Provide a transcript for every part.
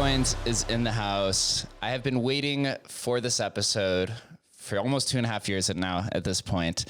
Bitcoins is in the house. I have been waiting for this episode for almost 2.5 years now at this point.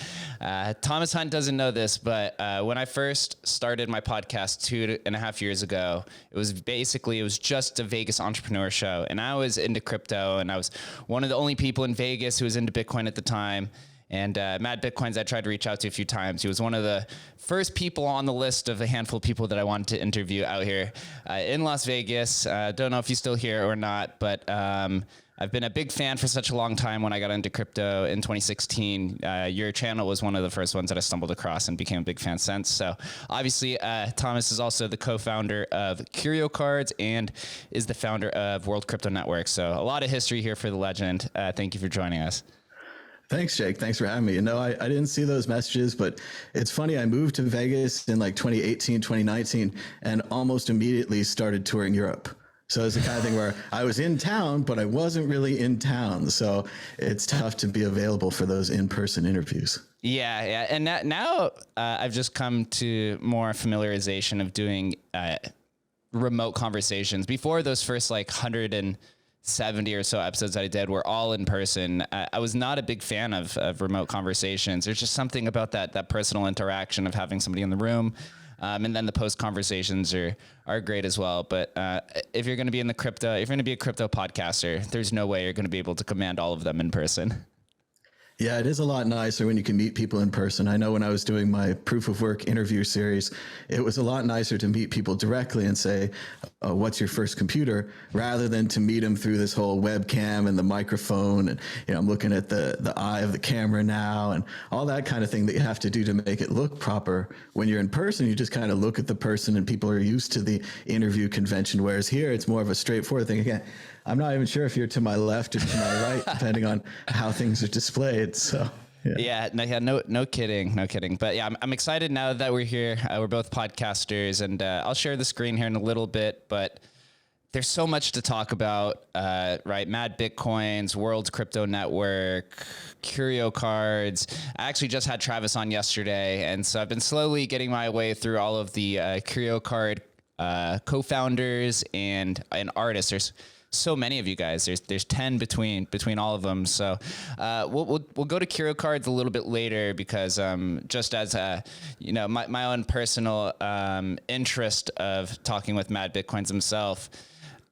Thomas Hunt doesn't know this, but when I first started my podcast 2.5 years ago, it was just a Vegas entrepreneur show. And I was into crypto, and I was one of the only people in Vegas who was into Bitcoin at the time. And Mad Bitcoins, I tried to reach out to a few times. He was one of the first people on the list of a handful of people that I wanted to interview out here in Las Vegas. Don't know if he's still here or not, but I've been a big fan for such a long time. When I got into crypto in 2016, your channel was one of the first ones that I stumbled across and became a big fan since. So obviously, Thomas is also the co-founder of Curio Cards and is the founder of World Crypto Networkm. So a lot of history here for the legend. Thank you for joining us. Thanks, Jake. Thanks for having me. I didn't see those messages, but it's funny. I moved to Vegas in like 2018, 2019, and almost immediately started touring Europe. So it's the kind of thing where I was in town, but I wasn't really in town. So it's tough to be available for those in-person interviews. Yeah. And now I've just come to more familiarization of doing remote conversations. Before those first like 170 or so episodes that I did were all in person. I was not a big fan of remote conversations. There's just something about that personal interaction of having somebody in the room. And then the post conversations are great as well. But if you're going to be if you're going to be a crypto podcaster, there's no way you're going to be able to command all of them in person. Yeah, it is a lot nicer when you can meet people in person. I know when I was doing my proof of work interview series, it was a lot nicer to meet people directly and say, what's your first computer, rather than to meet them through this whole webcam and the microphone. And, I'm looking at the eye of the camera now and all that kind of thing that you have to do to make it look proper. When you're in person, you just kind of look at the person and people are used to the interview convention. Whereas here, it's more of a straightforward thing. Again, I'm not even sure if you're to my left or to my right, depending on how things are displayed. So, no kidding. But yeah, I'm excited now that we're here. We're both podcasters, and I'll share the screen here in a little bit, but there's so much to talk about, right? Mad Bitcoins, World Crypto Network, Curio Cards. I actually just had Travis on yesterday, and so I've been slowly getting my way through all of the Curio Card co-founders and artists. There's so many of you guys. There's 10 between all of them. So we'll go to Curio Cards a little bit later because just as my own personal interest of talking with Mad Bitcoins himself,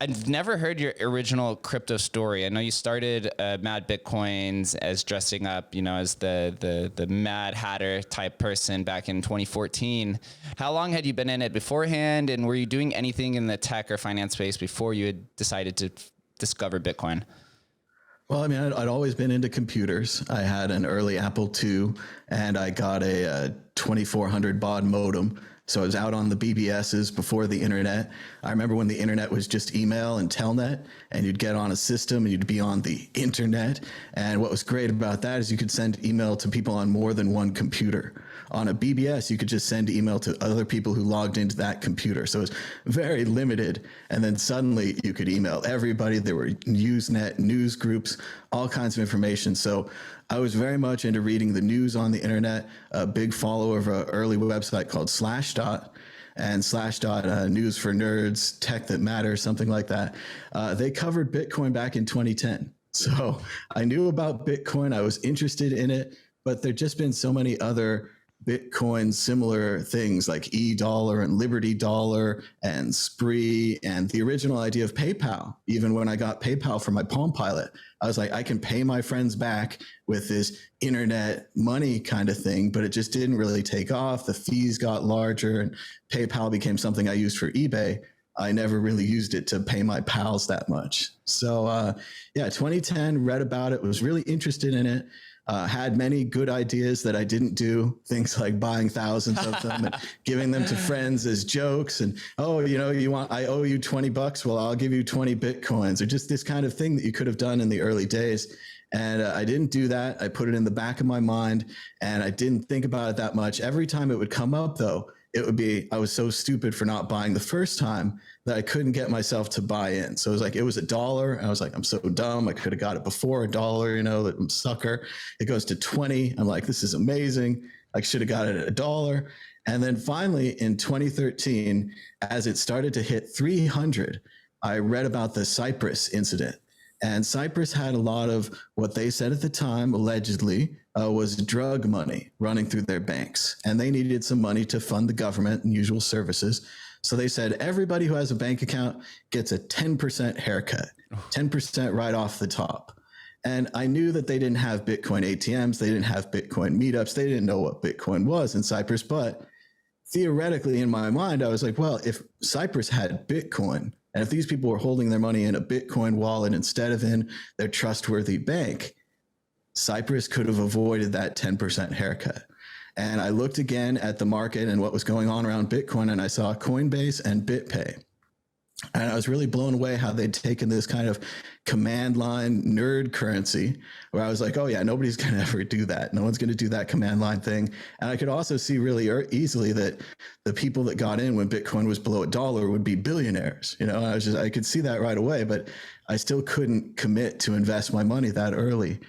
I've never heard your original crypto story. I know you started Mad Bitcoins as dressing up, as the Mad Hatter type person back in 2014. How long had you been in it beforehand? And were you doing anything in the tech or finance space before you had decided to discover Bitcoin? Well, I'd always been into computers. I had an early Apple II, and I got a 2400 baud modem. So I was out on the BBSs before the internet. I remember when the internet was just email and telnet, and you'd get on a system and you'd be on the internet. And what was great about that is you could send email to people on more than one computer. On a BBS, you could just send email to other people who logged into that computer. So it was very limited. And then suddenly you could email everybody. There were Usenet, news groups, all kinds of information. So I was very much into reading the news on the internet, a big follower of an early website called Slashdot, and Slashdot, News for Nerds, Tech That Matters, something like that. They covered Bitcoin back in 2010. So I knew about Bitcoin. I was interested in it, but there'd just been so many other Bitcoin similar things like eDollar and Liberty Dollar and Spree and the original idea of PayPal. Even when I got PayPal for my Palm Pilot, I was like, I can pay my friends back with this internet money kind of thing, but it just didn't really take off. The fees got larger and PayPal became something I used for eBay. I never really used it to pay my pals that much. So 2010, read about it, was really interested in it. Had many good ideas that I didn't do, things like buying thousands of them and giving them to friends as jokes. And, I owe you $20. Well, I'll give you 20 Bitcoins, or just this kind of thing that you could have done in the early days. And I didn't do that. I put it in the back of my mind and I didn't think about it that much. Every time it would come up, though, it would be, I was so stupid for not buying the first time that I couldn't get myself to buy in. So it was $1. And I was like, I'm so dumb. I could have got it before $1, I'm a sucker. It goes to 20. I'm like, this is amazing. I should have got it at $1. And then finally in 2013, as it started to hit 300, I read about the Cyprus incident. And Cyprus had a lot of what they said at the time, allegedly, was drug money running through their banks. And they needed some money to fund the government and usual services. So they said everybody who has a bank account gets a 10% haircut, 10% right off the top. And I knew that they didn't have Bitcoin ATMs. They didn't have Bitcoin meetups. They didn't know what Bitcoin was in Cyprus. But theoretically, in my mind, I was like, well, if Cyprus had Bitcoin, and if these people were holding their money in a Bitcoin wallet instead of in their trustworthy bank, Cyprus could have avoided that 10% haircut. And I looked again at the market and what was going on around Bitcoin, and I saw Coinbase and BitPay. And I was really blown away how they'd taken this kind of command line nerd currency where I was like, oh yeah, nobody's going to ever do that. No one's going to do that command line thing. And I could also see really easily that the people that got in when Bitcoin was below $1 would be billionaires. You know, I could see that right away, but I still couldn't commit to invest my money that early.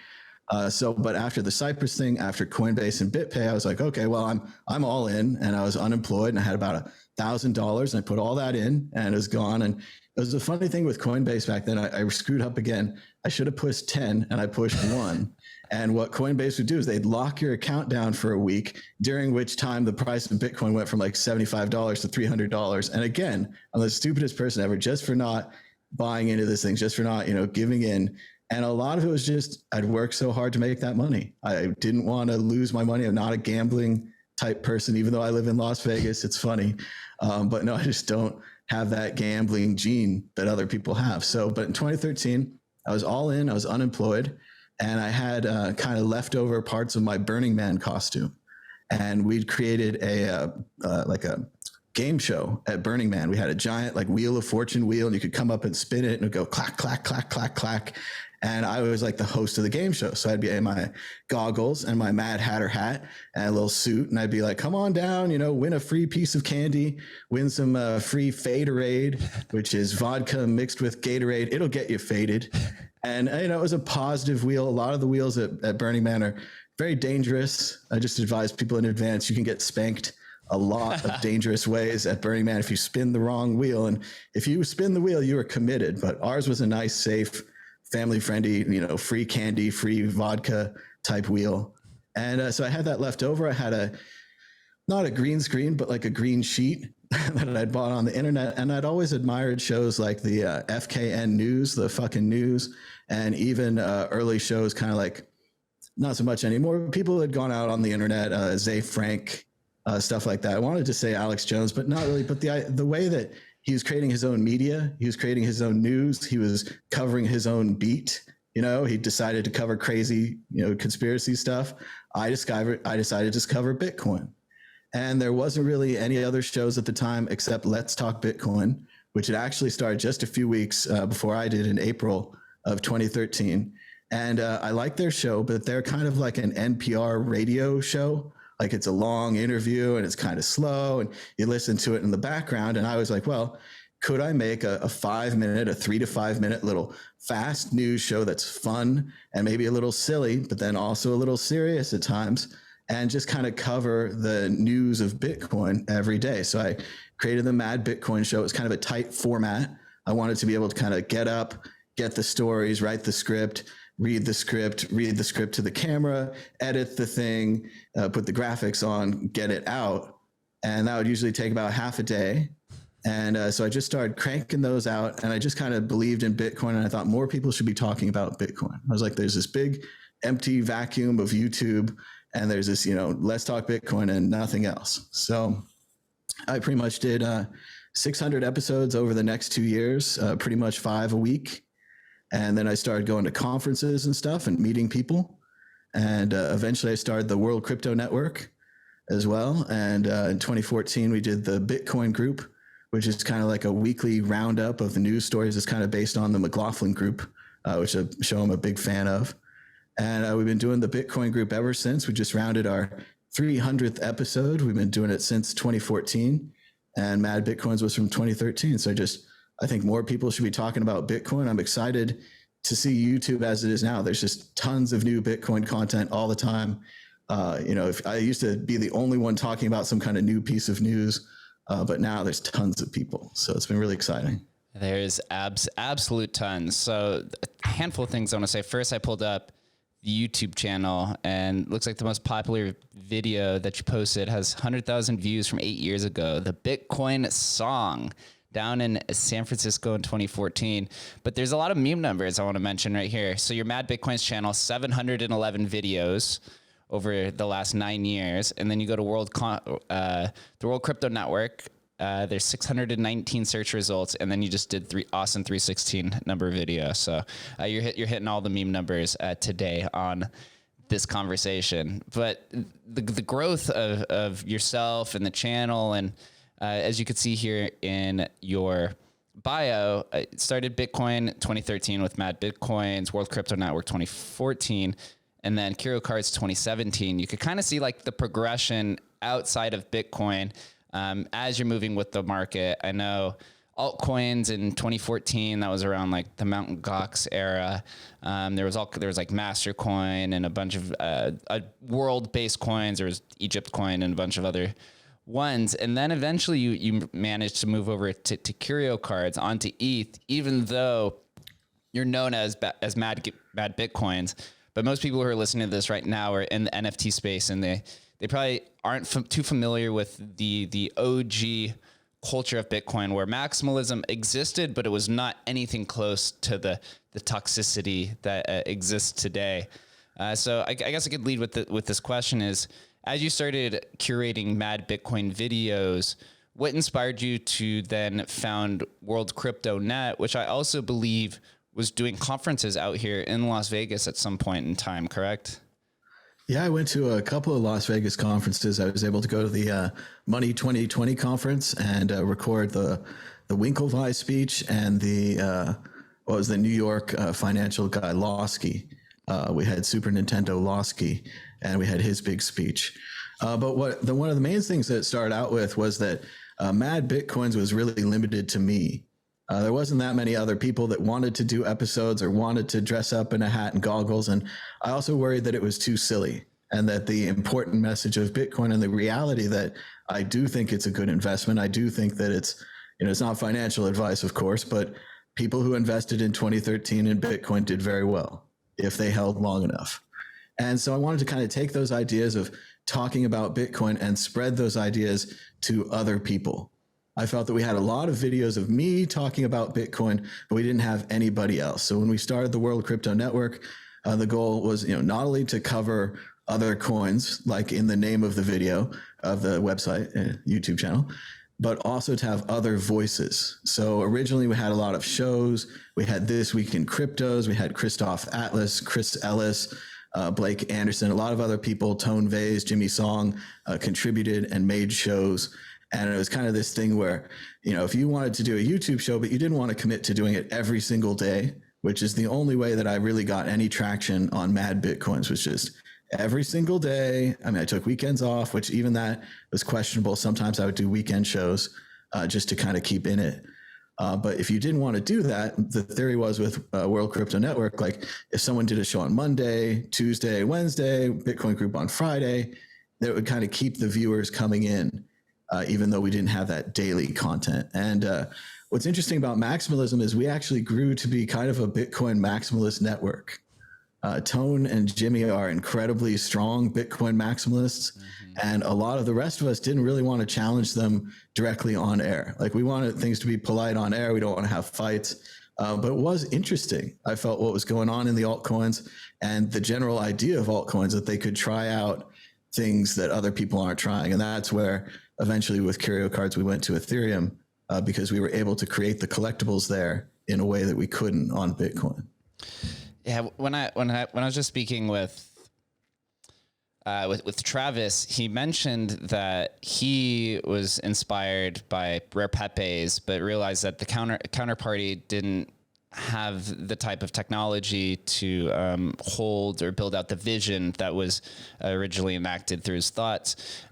But after the Cyprus thing, after Coinbase and BitPay, I was like, okay, well, I'm all in, and I was unemployed and I had about $1,000 and I put all that in and it was gone. And it was a funny thing with Coinbase back then. I screwed up again. I should have pushed 10 and I pushed 1. And what Coinbase would do is they'd lock your account down for a week, during which time the price of Bitcoin went from like $75 to $300. And again, I'm the stupidest person ever, just for not buying into this thing, just for not, giving in. And a lot of it was just, I'd worked so hard to make that money. I didn't want to lose my money. I'm not a gambling type person, even though I live in Las Vegas. It's funny. But no, I just don't have that gambling gene that other people have. But in 2013, I was all in, I was unemployed, and I had kind of leftover parts of my Burning Man costume. And we'd created a game show at Burning Man. We had a giant Wheel of Fortune wheel, and you could come up and spin it and it'd go clack, clack, clack, clack, clack. And I was like the host of the game show. So I'd be in my goggles and my Mad Hatter hat and a little suit. And I'd be like, come on down, win a free piece of candy, win some free Faderade, which is vodka mixed with Gatorade. It'll get you faded. And, it was a positive wheel. A lot of the wheels at Burning Man are very dangerous. I just advise people in advance, you can get spanked a lot of dangerous ways at Burning Man if you spin the wrong wheel. And if you spin the wheel, you are committed. But ours was a nice, safe, family-friendly, free candy, free vodka type wheel. And so I had that left over. I had not a green screen, but like a green sheet that I'd bought on the internet. And I'd always admired shows like the FKN News, the fucking news, and even early shows kind of like, not so much anymore. People had gone out on the internet, Zay Frank, stuff like that. I wanted to say Alex Jones, but not really. But the way that he was creating his own media, he was creating his own news, he was covering his own beat. He decided to cover crazy, conspiracy stuff. I decided to cover Bitcoin. And there wasn't really any other shows at the time except Let's Talk Bitcoin, which had actually started just a few weeks before I did in April of 2013. And I like their show, but they're kind of like an NPR radio show. Like it's a long interview and it's kind of slow and you listen to it in the background. And I was like, well, could I make a 3 to 5 minute little fast news show that's fun and maybe a little silly, but then also a little serious at times, and just kind of cover the news of Bitcoin every day? So I created the Mad Bitcoin Show. It was kind of a tight format. I wanted to be able to kind of get up, get the stories, write the script, read the script to the camera, edit the thing, put the graphics on, get it out. And that would usually take about half a day. And so I just started cranking those out, and I just kind of believed in Bitcoin, and I thought more people should be talking about Bitcoin. I was like, there's this big empty vacuum of YouTube, and there's this, Let's Talk Bitcoin and nothing else. So I pretty much did 600 episodes over the next 2 years, pretty much 5 a week. And then I started going to conferences and stuff and meeting people. And eventually I started the World Crypto Network as well. And in 2014, we did the Bitcoin Group, which is kind of like a weekly roundup of the news stories. It's kind of based on the McLaughlin Group, which a show I'm a big fan of. And we've been doing the Bitcoin Group ever since. We just rounded our 300th episode. We've been doing it since 2014. And Mad Bitcoins was from 2013. So I think more people should be talking about Bitcoin. I'm excited to see YouTube as it is now. There's just tons of new Bitcoin content all the time. If I used to be the only one talking about some kind of new piece of news, but now there's tons of people. So it's been really exciting. There's absolute tons. So a handful of things I want to say. First, I pulled up the YouTube channel, and looks like the most popular video that you posted has 100,000 views from 8 years ago. The Bitcoin song, down in San Francisco in 2014. But there's a lot of meme numbers I want to mention right here. So your Mad Bitcoins channel, 711 videos over the last 9 years. And then you go to the World Crypto Network. There's 619 search results, and then you just did Austin 316 number video. So you're hitting all the meme numbers today on this conversation. But the growth of yourself and the channel, and as you could see here in your bio, it started Bitcoin 2013 with Mad Bitcoins, World Crypto Network 2014, and then Curio Cards 2017. You could kind of see like the progression outside of Bitcoin as you're moving with the market. I know altcoins in 2014, that was around like the Mt. Gox era. There was like Mastercoin and a bunch of world-based coins. There was Egypt coin and a bunch of other ones. And then eventually you managed to move over to Curio Cards onto ETH, even though you're known as Mad Bitcoins. But most people who are listening to this right now are in the NFT space, and they probably aren't too familiar with the OG culture of Bitcoin, where maximalism existed, but it was not anything close to the toxicity that exists today. So I guess I could lead with this question is, as you started curating Mad Bitcoin videos, what inspired you to then found World Crypto Net, which I also believe was doing conferences out here in Las Vegas at some point in time, correct? Yeah, I went to a couple of Las Vegas conferences. I was able to go to the Money 2020 conference and record the Winklevi speech and the New York financial guy Losky. We had Super Nintendo Losky, and we had his big speech. But one of the main things that it started out with was that Mad Bitcoins was really limited to me. There wasn't that many other people that wanted to do episodes or wanted to dress up in a hat and goggles. And I also worried that it was too silly, and that the important message of Bitcoin and the reality that I do think it's a good investment. I do think that it's not financial advice, of course, but people who invested in 2013 in Bitcoin did very well if they held long enough. And so I wanted to kind of take those ideas of talking about Bitcoin and spread those ideas to other people. I felt that we had a lot of videos of me talking about Bitcoin, but we didn't have anybody else. So when we started the World Crypto Network, the goal was, not only to cover other coins, like in the name of the video of the website, YouTube channel, but also to have other voices. So originally we had a lot of shows. We had This Week in Cryptos. We had Christoph Atlas, Chris Ellis, Blake Anderson, a lot of other people, Tone Vase, Jimmy Song, contributed and made shows. And it was kind of this thing where, if you wanted to do a YouTube show, but you didn't want to commit to doing it every single day, which is the only way that I really got any traction on Mad Bitcoins, was just every single day. I mean, I took weekends off, which even that was questionable. Sometimes I would do weekend shows just to kind of keep in it. But if you didn't want to do that, the theory was with World Crypto Network, like if someone did a show on Monday, Tuesday, Wednesday, Bitcoin group on Friday, that would kind of keep the viewers coming in. Even though we didn't have that daily content. And what's interesting about maximalism is we actually grew to be kind of a Bitcoin maximalist network. Tone and Jimmy are incredibly strong Bitcoin maximalists. Mm-hmm. And a lot of the rest of us didn't really want to challenge them directly on air. Like, we wanted things to be polite on air. We don't want to have fights. But it was interesting. I felt what was going on in the altcoins and the general idea of altcoins, that they could try out things that other people aren't trying. And that's where eventually with Curio Cards, we went to Ethereum because we were able to create the collectibles there in a way that we couldn't on Bitcoin. Yeah, when I was just speaking with Travis, he mentioned that he was inspired by Rare Pepes, but realized that the counterparty didn't have the type of technology to hold or build out the vision that was originally enacted through his thoughts.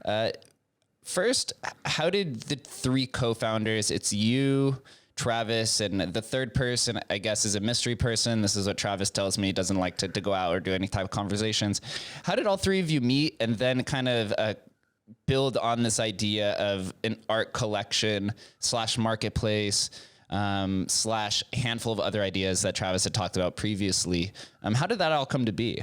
First, how did the three co-founders, it's you, Travis, and the third person, I guess, is a mystery person. This is what Travis tells me. He doesn't like to go out or do any type of conversations. How did all three of you meet and then kind of build on this idea of an art collection / marketplace? slash handful of other ideas that Travis had talked about previously. How did that all come to be?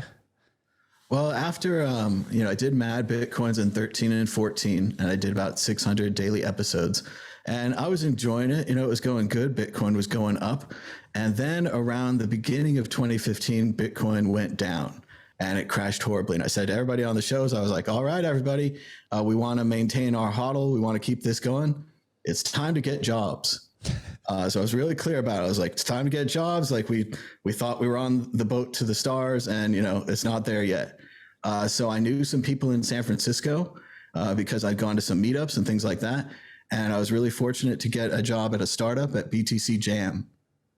Well, after, I did Mad Bitcoins in 13 and 14, and I did about 600 daily episodes, and I was enjoying it. It was going good. Bitcoin was going up. And then around the beginning of 2015, Bitcoin went down and it crashed horribly. And I said to everybody on the shows, I was like, all right, everybody, we want to maintain our hodl. We want to keep this going. It's time to get jobs. So I was really clear about it. I was like, it's time to get jobs. Like we thought we were on the boat to the stars, and it's not there yet. So I knew some people in San Francisco because I'd gone to some meetups and things like that. And I was really fortunate to get a job at a startup at BTC Jam.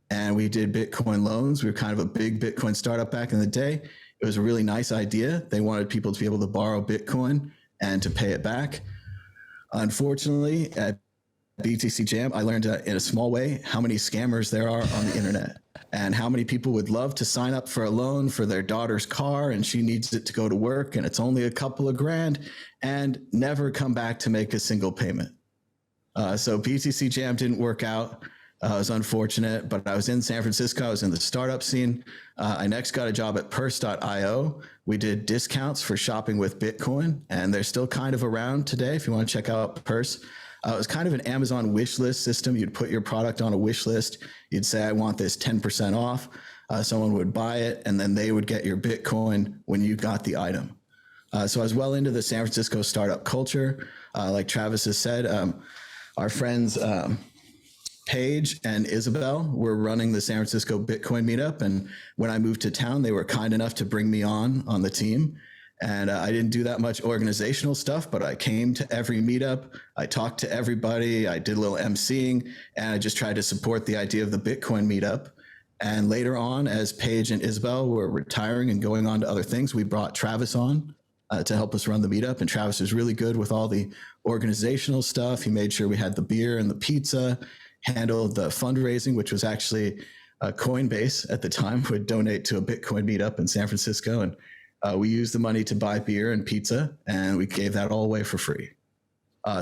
And we did Bitcoin loans. We were kind of a big Bitcoin startup back in the day. It was a really nice idea. They wanted people to be able to borrow Bitcoin and to pay it back. Unfortunately, at BTC Jam, I learned in a small way how many scammers there are on the internet and how many people would love to sign up for a loan for their daughter's car, and she needs it to go to work, and it's only a couple of grand, and never come back to make a single payment. So BTC Jam didn't work out. It was unfortunate, but I was in San Francisco. I was in the startup scene. I next got a job at purse.io. We did discounts for shopping with Bitcoin, and they're still kind of around today if you want to check out Purse. It was kind of an Amazon wish list system. You'd put your product on a wish list. You'd say, I want this 10% off. Someone would buy it, and then they would get your Bitcoin when you got the item. So I was well into the San Francisco startup culture. Like Travis has said, our friends Paige and Isabel were running the San Francisco Bitcoin Meetup. And when I moved to town, they were kind enough to bring me on the team. And I didn't do that much organizational stuff, but I came to every meetup. I talked to everybody. I did a little emceeing, and I just tried to support the idea of the Bitcoin Meetup. And later on, as Paige and Isabel were retiring and going on to other things, we brought Travis on to help us run the meetup. And Travis was really good with all the organizational stuff. He made sure we had the beer and the pizza, handled the fundraising, which was actually Coinbase at the time would donate to a Bitcoin meetup in San Francisco. And we used the money to buy beer and pizza, and we gave that all away for free.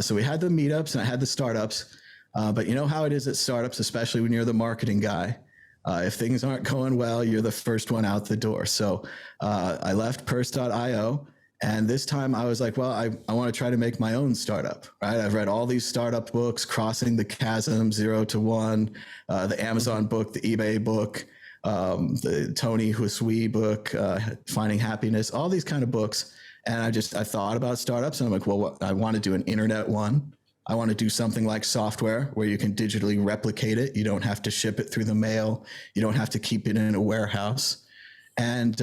So we had the meetups and I had the startups, but you know how it is at startups, especially when you're the marketing guy. If things aren't going well, you're the first one out the door. So I left purse.io, and this time I was like, well, I want to try to make my own startup, right? I've read all these startup books, Crossing the Chasm, 0 to 1, the Amazon book, the eBay book, the Tony Husui book, Finding Happiness, all these kind of books. And I thought about startups, and I'm like, well, I want to do an internet one. I want to do something like software where you can digitally replicate it. You don't have to ship it through the mail. You don't have to keep it in a warehouse. And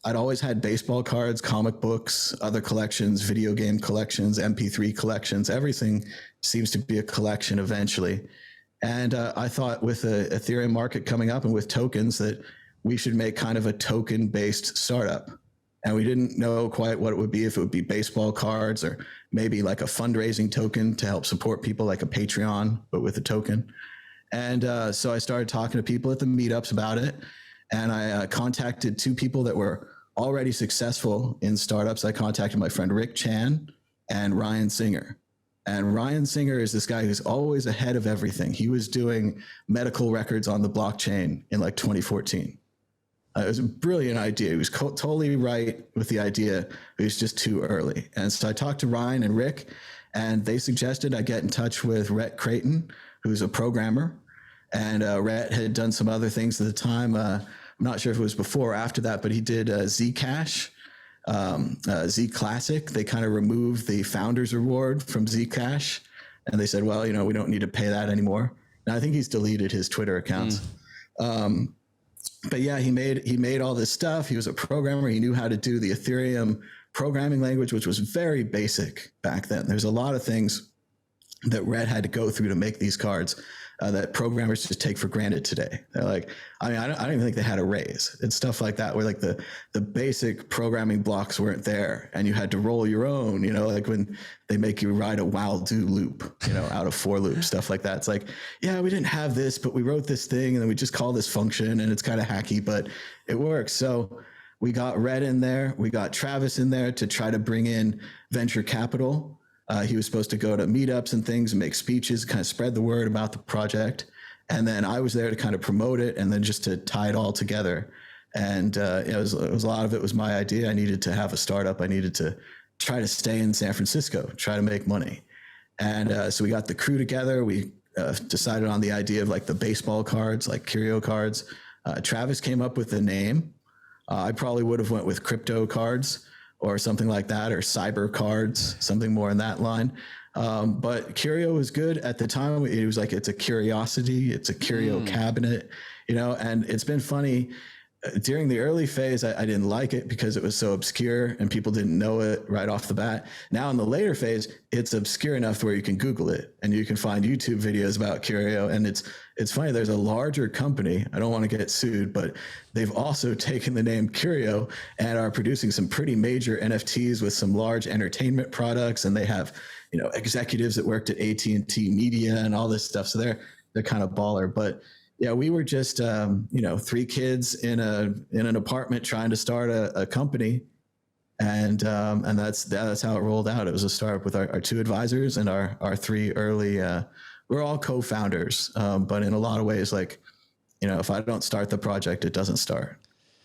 I'd always had baseball cards, comic books, other collections, video game collections, MP3 collections. Everything seems to be a collection eventually. And I thought with the Ethereum market coming up and with tokens that we should make kind of a token-based startup. And we didn't know quite what it would be, if it would be baseball cards or maybe like a fundraising token to help support people, like a Patreon, but with a token. And so I started talking to people at the meetups about it. And I contacted two people that were already successful in startups. I contacted my friend Rick Chan and Ryan Singer. And Ryan Singer is this guy who's always ahead of everything. He was doing medical records on the blockchain in like 2014. It was a brilliant idea. He was totally right with the idea. It was just too early. And so I talked to Ryan and Rick, and they suggested I get in touch with Rhett Creighton, who's a programmer. And Rhett had done some other things at the time. I'm not sure if it was before or after that, but he did Zcash, Z Classic. They kind of removed the founders reward from Zcash. And they said, well, we don't need to pay that anymore. Now I think he's deleted his Twitter accounts. But yeah, he made all this stuff. He was a programmer. He knew how to do the Ethereum programming language, which was very basic back then. There's a lot of things that Red had to go through to make these cards that programmers just take for granted today. They're like, I don't even think they had a raise. It's stuff like that where like the basic programming blocks weren't there, and you had to roll your own, like when they make you ride a while do loop, out of for loop, stuff like that. It's like, yeah, we didn't have this, but we wrote this thing and then we just call this function, and it's kind of hacky, but it works. So we got Red in there. We got Travis in there to try to bring in venture capital. He was supposed to go to meetups and things and make speeches, kind of spread the word about the project. And then I was there to kind of promote it and then just to tie it all together. And it was a lot of it was my idea. I needed to have a startup. I needed to try to stay in San Francisco, try to make money. And so we got the crew together. We decided on the idea of like the baseball cards, like Curio Cards. Travis came up with the name. I probably would have went with crypto cards or something like that, or cyber cards, something more in that line. But Curio was good at the time. It was like, it's a curiosity, it's a curio cabinet, and it's been funny. During the early phase, I didn't like it because it was so obscure and people didn't know it right off the bat. Now in the later phase, it's obscure enough where you can Google it and you can find YouTube videos about Curio. And it's funny, there's a larger company, I don't want to get sued, but they've also taken the name Curio and are producing some pretty major NFTs with some large entertainment products. And they have, executives that worked at AT&T Media and all this stuff. So they're kind of baller. But yeah, we were just, 3 kids in an apartment trying to start a company. And that's how it rolled out. It was a startup with our 2 advisors and our 3 early, we're all co-founders. But in a lot of ways, like, if I don't start the project, it doesn't start.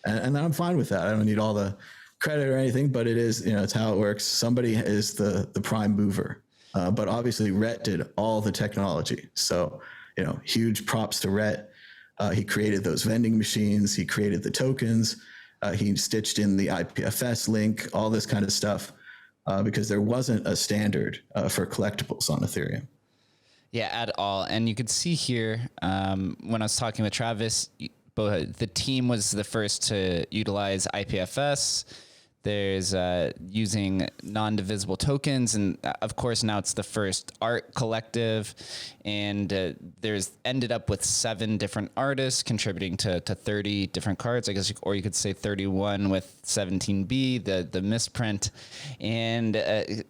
And I'm fine with that. I don't need all the credit or anything, but it is, it's how it works. Somebody is the prime mover. But obviously Rhett did all the technology. So, huge props to Rhett. He created those vending machines. He created the tokens. He stitched in the IPFS link, all this kind of stuff, because there wasn't a standard for collectibles on Ethereum. Yeah, at all. And you could see here, when I was talking with Travis, the team was the first to utilize IPFS. There's using non-divisible tokens, and of course now it's the first art collective, and there's ended up with 7 different artists contributing to 30 different cards, I guess, or you could say 31 with 17B, the misprint, and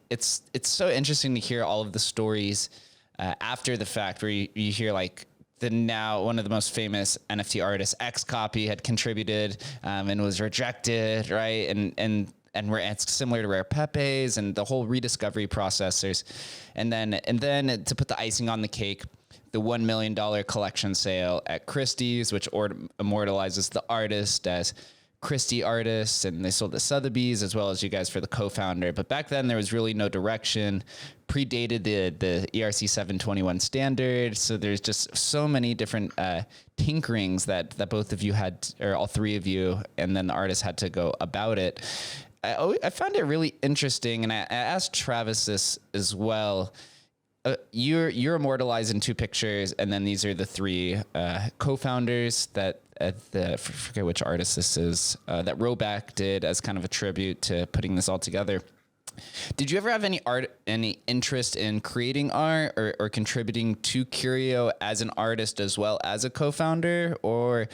it's so interesting to hear all of the stories after the fact, where you hear like, now one of the most famous NFT artists, Xcopy, had contributed and was rejected, right? And it's similar to Rare Pepe's and the whole rediscovery processors. And then to put the icing on the cake, the $1 million collection sale at Christie's, which immortalizes the artist as Christie artists, and they sold the Sotheby's as well as you guys for the co-founder. But back then there was really no direction, predated the ERC 721 standard. So there's just so many different tinkerings that both of you had, or all 3 of you, and then the artist had to go about it. I found it really interesting, and I asked Travis this as well. You're immortalized in 2 pictures, and then these are the 3 co-founders that forget which artist this is, that Roback did as kind of a tribute to putting this all together. Did you ever have any interest in creating art or contributing to Curio as an artist as well as a co-founder, or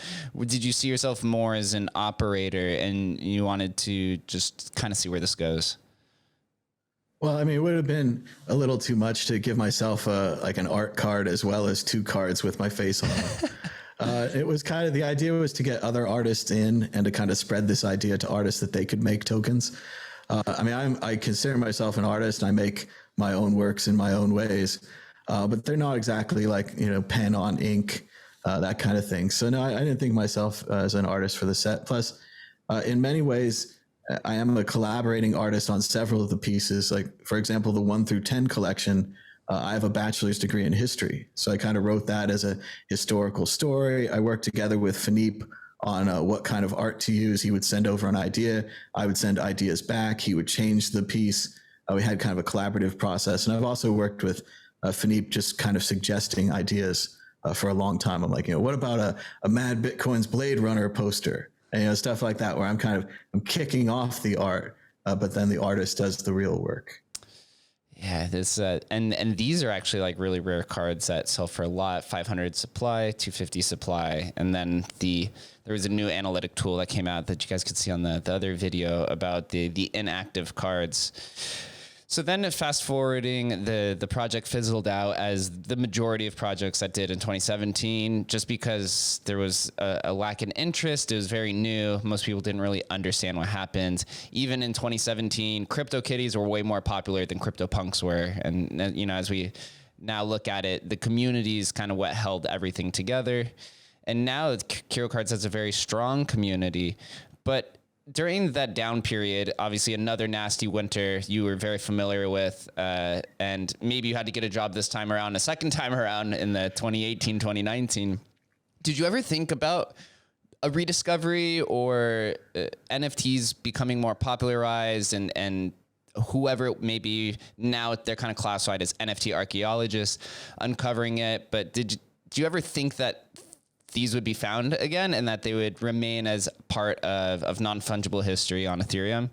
did you see yourself more as an operator and you wanted to just kind of see where this goes? Well, I mean, it would have been a little too much to give myself like an art card as well as 2 cards with my face on them. It was kind of, the idea was to get other artists in and to kind of spread this idea to artists that they could make tokens. I mean, I consider myself an artist. I make my own works in my own ways, but they're not exactly like, pen on ink, that kind of thing. So no, I didn't think myself as an artist for the set. Plus, in many ways, I am a collaborating artist on several of the pieces. Like, for example, the 1 through 10 collection, I have a bachelor's degree in history. So I kind of wrote that as a historical story. I worked together with Philippe on what kind of art to use. He would send over an idea. I would send ideas back. He would change the piece. We had kind of a collaborative process. And I've also worked with Philippe just kind of suggesting ideas for a long time. I'm like, what about a Mad Bitcoin's Blade Runner poster? And, stuff like that, where I'm kicking off the art, but then the artist does the real work. Yeah, this and these are actually like really rare cards that sell for a lot. 500 supply, 250 supply, and then there was a new analytic tool that came out that you guys could see on the other video about the inactive cards. So then fast forwarding, the project fizzled out as the majority of projects that did in 2017, just because there was a lack in interest. It was very new. Most people didn't really understand what happened. Even in 2017, CryptoKitties were way more popular than CryptoPunks were. And, as we now look at it, the community is kind of what held everything together. And now Curio Cards has a very strong community. But during that down period, obviously another nasty winter you were very familiar with, and maybe you had to get a job this time around, a second time around in the 2018, 2019. Did you ever think about a rediscovery or NFTs becoming more popularized and whoever maybe now they're kind of classified as NFT archaeologists uncovering it? But did you ever think that these would be found again and that they would remain as part of non-fungible history on Ethereum?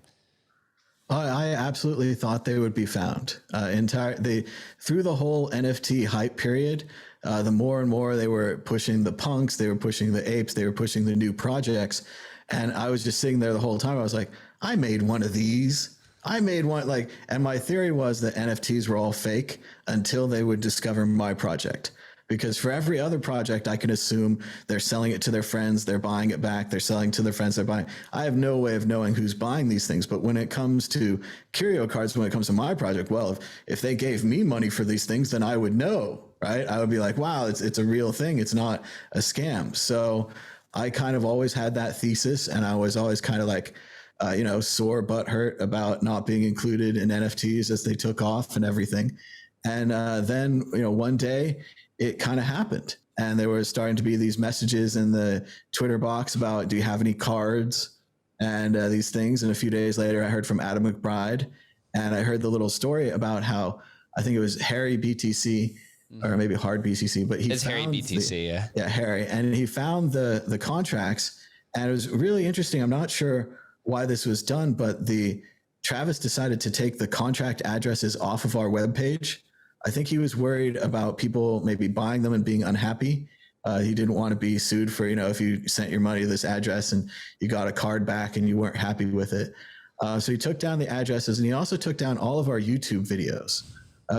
I absolutely thought they would be found. Through the whole NFT hype period, the more and more they were pushing the punks, they were pushing the apes, they were pushing the new projects. And I was just sitting there the whole time. I was like, I made one of these. I made one and my theory was that NFTs were all fake until they would discover my project. Because for every other project, I can assume they're selling it to their friends, they're buying it back, they're selling to their friends, they're buying. I have no way of knowing who's buying these things. But when it comes to Curio Cards, when it comes to my project, well, if they gave me money for these things, then I would know, right? I would be like, wow, it's a real thing. It's not a scam. So I kind of always had that thesis, and I was always kind of like, sore butthurt about not being included in NFTs as they took off and everything. And then, one day, it kind of happened, and there were starting to be these messages in the Twitter box about, do you have any cards and these things? And a few days later, I heard from Adam McBride, and I heard the little story about how, I think it was Harry BTC or maybe Hard BTC, but it's Harry BTC. Yeah, Harry. And he found the contracts, and it was really interesting. I'm not sure why this was done, but Travis decided to take the contract addresses off of our webpage. I think he was worried about people maybe buying them and being unhappy. He didn't want to be sued for, if you sent your money to this address and you got a card back and you weren't happy with it. So he took down the addresses, and he also took down all of our YouTube videos,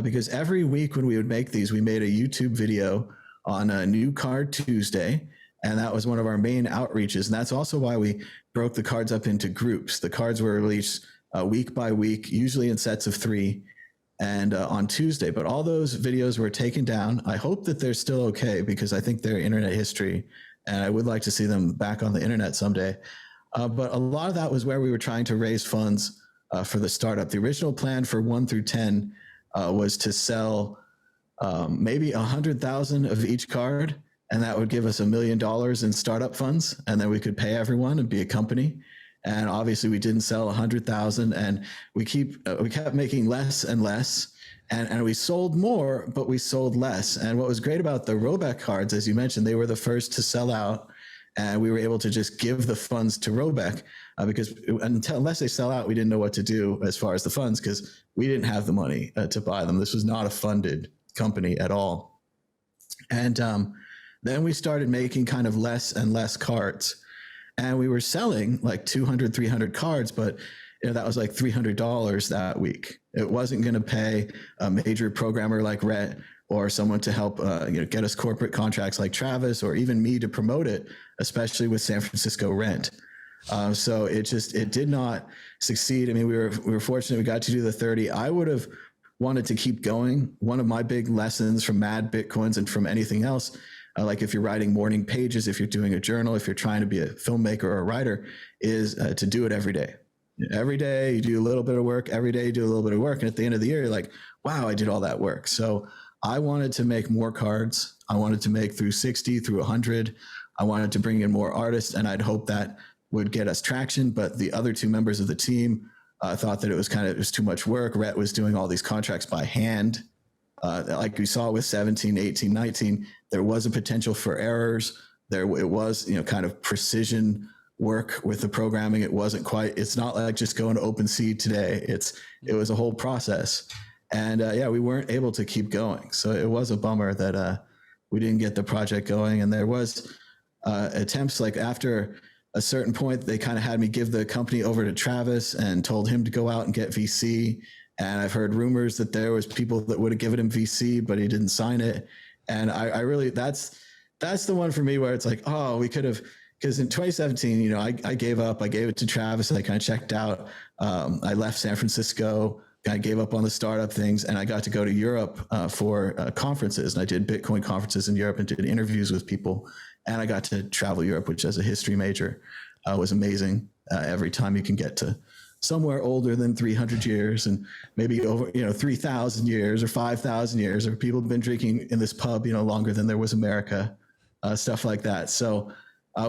because every week when we would make these, we made a YouTube video on a New Card Tuesday. And that was one of our main outreaches. And that's also why we broke the cards up into groups. The cards were released week by week, usually in sets of 3. And on Tuesday, but all those videos were taken down. I hope that they're still okay, because I think they're internet history, and I would like to see them back on the internet someday. But a lot of that was where we were trying to raise funds for the startup. The original plan for 1 through 10 was to sell maybe 100,000 of each card, and that would give us $1 million in startup funds, and then we could pay everyone and be a company. And obviously we didn't sell 100,000, and we kept making less and less, and we sold more, but we sold less. And what was great about the Robeck cards, as you mentioned, they were the first to sell out, and we were able to just give the funds to Robeck because unless they sell out, we didn't know what to do as far as the funds, because we didn't have the money to buy them. This was not a funded company at all. And then we started making kind of less and less cards. And we were selling like 200, 300 cards, but that was like $300 that week. It wasn't going to pay a major programmer like Rhett or someone to help get us corporate contracts like Travis, or even me to promote it, especially with San Francisco rent. So it did not succeed. I mean, we were fortunate we got to do the 30. I would have wanted to keep going. One of my big lessons from Mad Bitcoins and from anything else, like if you're writing morning pages, if you're doing a journal, if you're trying to be a filmmaker or a writer, is to do it every day. Every day you do a little bit of work. Every day you do a little bit of work. And at the end of the year, you're like, wow, I did all that work. So I wanted to make more cards. I wanted to make through 60, through 100. I wanted to bring in more artists, and I'd hope that would get us traction. But the other 2 members of the team thought that it was too much work. Rhett was doing all these contracts by hand. Like we saw with 17, 18, 19, there was a potential for errors. It was, kind of precision work with the programming. It's not like just going to OpenSea today. It was a whole process. And we weren't able to keep going. So it was a bummer that we didn't get the project going. And there was attempts, like after a certain point, they kind of had me give the company over to Travis and told him to go out and get VC. And I've heard rumors that there was people that would have given him VC, but he didn't sign it. And I really, that's the one for me where it's like, oh, we could have, because in 2017, I gave up, I gave it to Travis, and I kind of checked out. I left San Francisco I gave up on the startup things, and I got to go to Europe for conferences. And I did Bitcoin conferences in Europe and did interviews with people. And I got to travel Europe, which as a history major was amazing. Every time you can get to somewhere older than 300 years and maybe over, 3,000 years or 5,000 years, or people have been drinking in this pub, longer than there was America, stuff like that. So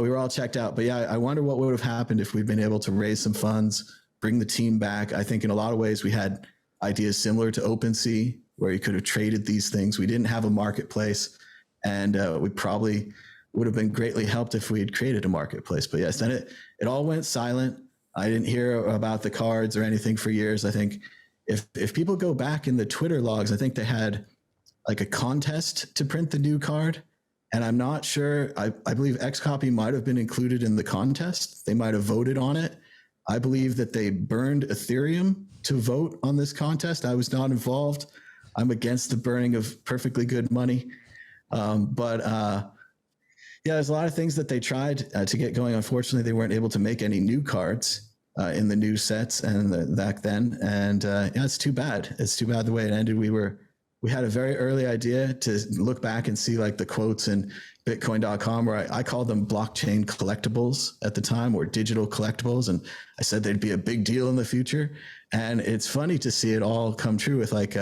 we were all checked out. But yeah, I wonder what would have happened if we'd been able to raise some funds, bring the team back. I think in a lot of ways we had ideas similar to OpenSea, where you could have traded these things. We didn't have a marketplace, and we probably would have been greatly helped if we had created a marketplace. But yes, then it all went silent. I didn't hear about the cards or anything for years. I think if people go back in the Twitter logs, I think they had like a contest to print the new card. And I'm not sure, I believe Xcopy might have been included in the contest. They might have voted on it. I believe that they burned Ethereum to vote on this contest. I was not involved. I'm against the burning of perfectly good money. Yeah, there's a lot of things that they tried to get going. Unfortunately, they weren't able to make any new cards in the new sets and back then. And yeah, it's too bad. It's too bad the way it ended. We had a very early idea to look back and see like the quotes in Bitcoin.com, where I called them blockchain collectibles at the time, or digital collectibles. And I said they'd be a big deal in the future. And it's funny to see it all come true with like,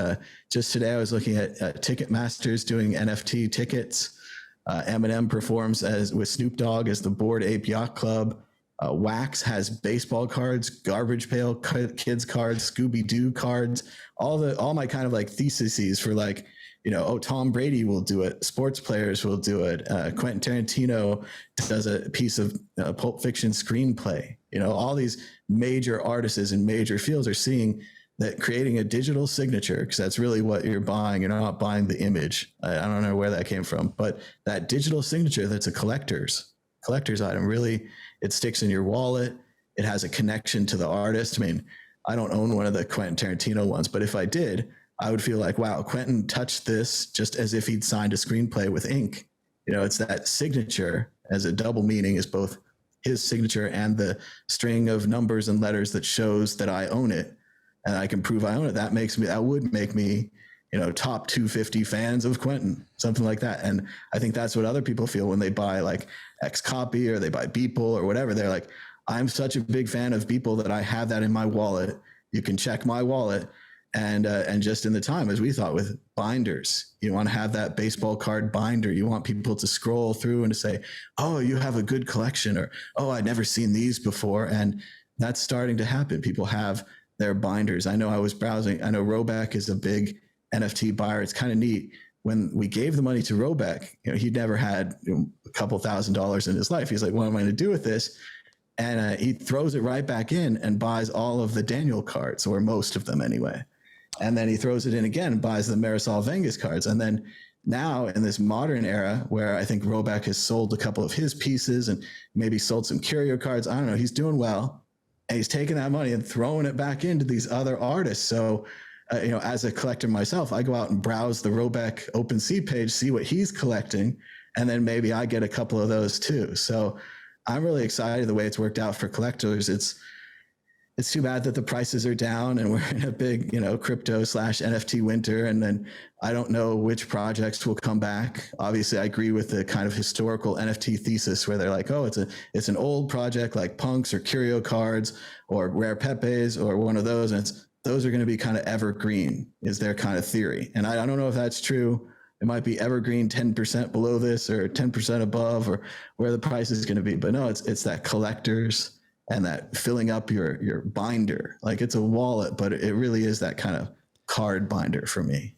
just today I was looking at Ticketmaster's doing NFT tickets. Eminem performs with Snoop Dogg as the Bored Ape Yacht Club. Wax has baseball cards, Garbage Pail Kids cards, Scooby-Doo cards, all my kind of like theses for like, Tom Brady will do it. Sports players will do it. Quentin Tarantino does a piece of Pulp Fiction screenplay. All these major artists in major fields are seeing that creating a digital signature, because that's really what you're buying. You're not buying the image. I don't know where that came from, but that digital signature, that's a collector's item. Really, it sticks in your wallet. It has a connection to the artist. I mean, I don't own one of the Quentin Tarantino ones, but if I did, I would feel like, wow, Quentin touched this just as if he'd signed a screenplay with ink. It's that signature as a double meaning, is both his signature and the string of numbers and letters that shows that I own it. And I can prove I own it. That would make me, top 250 fans of Quentin, something like that. And I think that's what other people feel when they buy like Xcopy or they buy Beeple or whatever. They're like, I'm such a big fan of Beeple that I have that in my wallet. You can check my wallet. And just in the time, as we thought with binders, you want to have that baseball card binder. You want people to scroll through and to say, oh, you have a good collection, or, oh, I'd never seen these before. And that's starting to happen. People have their binders. I know I was browsing. I know Roback is a big NFT buyer. It's kind of neat. When we gave the money to Roback, he'd never had a couple $1,000s in his life. He's like, what am I going to do with this? And he throws it right back in and buys all of the Daniel cards, or most of them anyway. And then he throws it in again and buys the Marisol Vengas cards. And then now in this modern era, where I think Roback has sold a couple of his pieces and maybe sold some Curio cards, I don't know, he's doing well. And he's taking that money and throwing it back into these other artists. So, as a collector myself, I go out and browse the Roback OpenSea page, see what he's collecting, and then maybe I get a couple of those too. So I'm really excited the way it's worked out for collectors. It's too bad that the prices are down and we're in a big, crypto/NFT winter. And then I don't know which projects will come back. Obviously, I agree with the kind of historical NFT thesis where they're like, oh, it's an old project like Punks or Curio Cards or Rare Pepes or one of those. And those are going to be kind of evergreen, is their kind of theory. And I don't know if that's true. It might be evergreen 10% below this or 10% above, or where the price is going to be. But no, it's that collectors and that filling up your binder. Like, it's a wallet, but it really is that kind of card binder for me.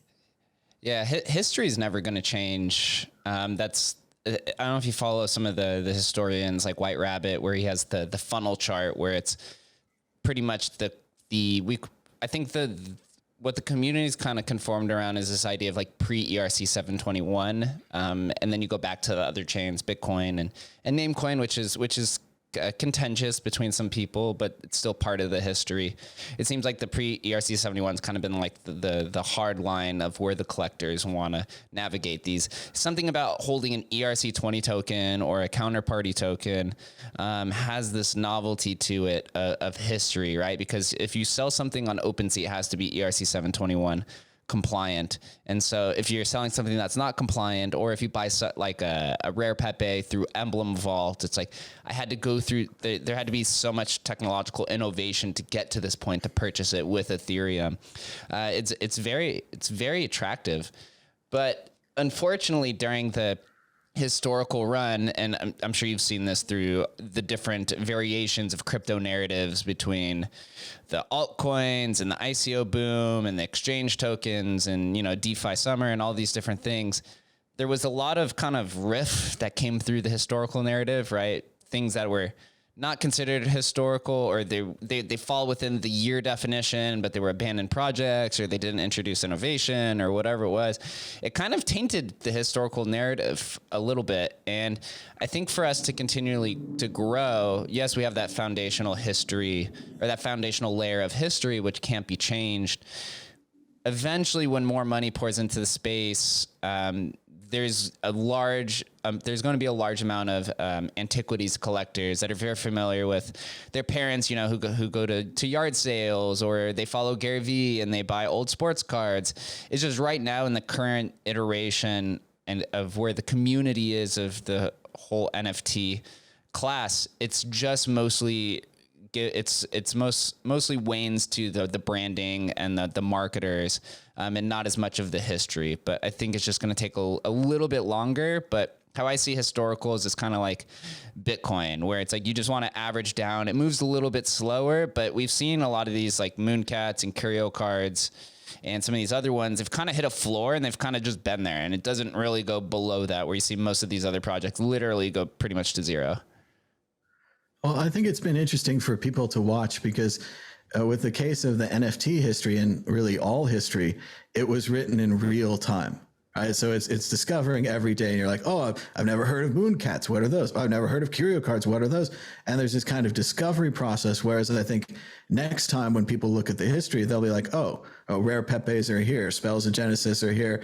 Yeah, history is never going to change. I don't know if you follow some of the historians like White Rabbit, where he has the funnel chart, where it's pretty much what the community's kind of conformed around is this idea of like pre-ERC 721, and then you go back to the other chains, Bitcoin and Namecoin, which is contentious between some people, but it's still part of the history. It seems like the pre-ERC 71's kind of been like the hard line of where the collectors want to navigate these. Something about holding an ERC 20 token or a counterparty token has this novelty to it of history, right? Because if you sell something on OpenSea, it has to be ERC 721 compliant. And so if you're selling something that's not compliant, or if you buy like a rare Pepe through Emblem Vault, it's like I had to go through, there had to be so much technological innovation to get to this point to purchase it with Ethereum. It's very attractive. But unfortunately, during the historical run, and I'm sure you've seen this through the different variations of crypto narratives between the altcoins and the ICO boom and the exchange tokens and, DeFi summer and all these different things. There was a lot of kind of riff that came through the historical narrative, right? Things that were not considered historical, or they fall within the year definition, but they were abandoned projects, or they didn't introduce innovation, or whatever it was. It kind of tainted the historical narrative a little bit. And I think for us to continually to grow, yes, we have that foundational history, or that foundational layer of history, which can't be changed. Eventually, when more money pours into the space, there's going to be a large amount of antiquities collectors that are very familiar with their parents, who go to yard sales, or they follow Gary Vee and they buy old sports cards. It's just right now in the current iteration and of where the community is of the whole NFT class, it's just mostly mostly wanes to the branding and the marketers, and not as much of the history. But I think it's just going to take a little bit longer. But how I see historicals is kind of like Bitcoin, where it's like you just want to average down. It moves a little bit slower, but we've seen a lot of these like Mooncats and Curio Cards and some of these other ones have kind of hit a floor, and they've kind of just been there, and it doesn't really go below that, where you see most of these other projects literally go pretty much to zero. Well, I think it's been interesting for people to watch because with the case of the NFT history, and really all history, it was written in real time. Right? So it's discovering every day, and you're like, oh, I've never heard of Mooncats. What are those? Oh, I've never heard of Curio Cards. What are those? And there's this kind of discovery process. Whereas I think next time when people look at the history, they'll be like, oh, rare Pepes are here, Spells of Genesis are here,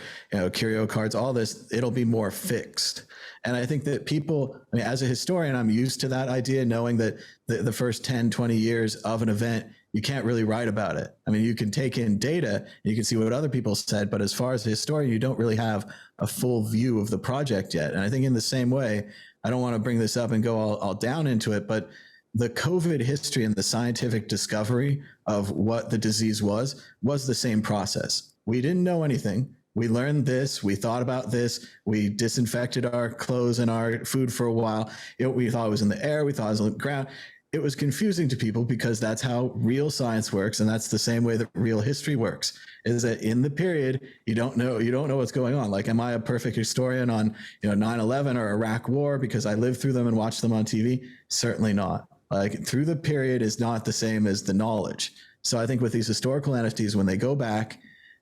Curio Cards, all this. It'll be more fixed. And I think that people, as a historian, I'm used to that idea, knowing that the first 10, 20 years of an event, you can't really write about it. You can take in data, you can see what other people said, but as far as a historian, you don't really have a full view of the project yet. And I think in the same way, I don't want to bring this up and go all down into it, but the COVID history and the scientific discovery of what the disease was the same process. We didn't know anything. We learned this, we thought about this, we disinfected our clothes and our food for a while. We thought it was in the air, we thought it was on the ground. It was confusing to people because that's how real science works, and that's the same way that real history works, is that in the period, you don't know what's going on. Like, am I a perfect historian on 9/11 or Iraq War because I lived through them and watched them on TV? Certainly not. Like, through the period is not the same as the knowledge. So I think with these historical NFTs, when they go back,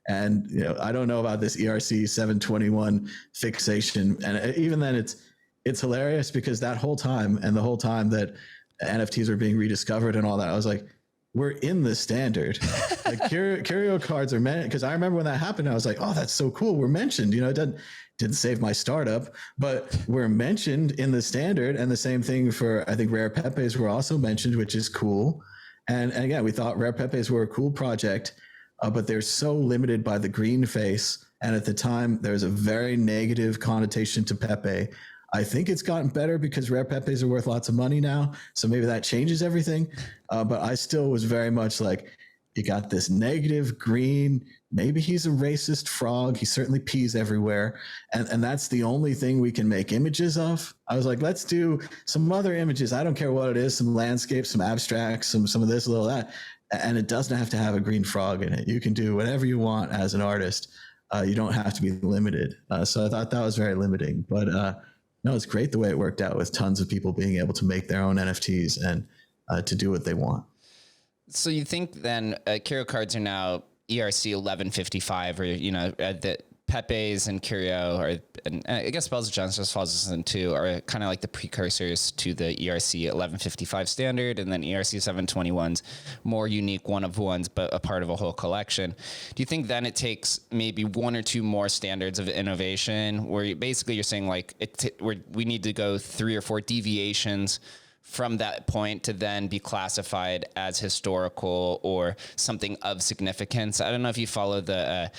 and I don't know about this ERC 721 fixation, and even then, it's hilarious because that whole time, and the whole time that NFTs were being rediscovered and all that, I was like, we're in the standard. Like Curio Cards are meant, because I remember when that happened, I was like, oh, that's so cool. We're mentioned. It didn't save my startup, but we're mentioned in the standard. And the same thing for, I think, rare Pepes were also mentioned, which is cool. And again, we thought rare Pepes were a cool project. But they're so limited by the green face. And at the time, there's a very negative connotation to Pepe. I think it's gotten better because rare Pepes are worth lots of money now. So maybe that changes everything. But I still was very much like, you got this negative green, maybe he's a racist frog. He certainly pees everywhere. And that's the only thing we can make images of. I was like, let's do some other images. I don't care what it is, some landscapes, some abstracts, some of this, a little of that. And it doesn't have to have a green frog in it. You can do whatever you want as an artist. You don't have to be limited. So I thought that was very limiting. But no, it's great the way it worked out with tons of people being able to make their own NFTs and to do what they want. So you think then Curio Cards are now ERC 1155, or, that Pepe's and Curio and I guess Spells of Genesis falls into are kind of like the precursors to the ERC 1155 standard, and then ERC 721's more unique one of ones, but a part of a whole collection. Do you think then it takes maybe one or two more standards of innovation where you're saying like we need to go 3 or 4 deviations from that point to then be classified as historical or something of significance? I don't know if you follow the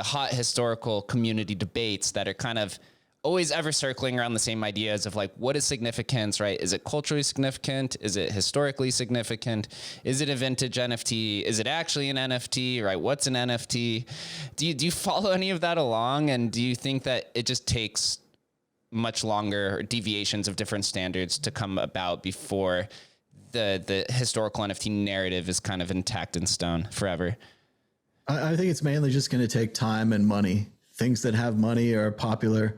hot historical community debates that are kind of always ever circling around the same ideas of like, what is significance, right? Is it culturally significant? Is it historically significant? Is it a vintage NFT? Is it actually an NFT, right? What's an NFT? Do you follow any of that along? And do you think that it just takes much longer deviations of different standards to come about before the historical NFT narrative is kind of intact in stone forever? I think it's mainly just going to take time and money. Things that have money are popular.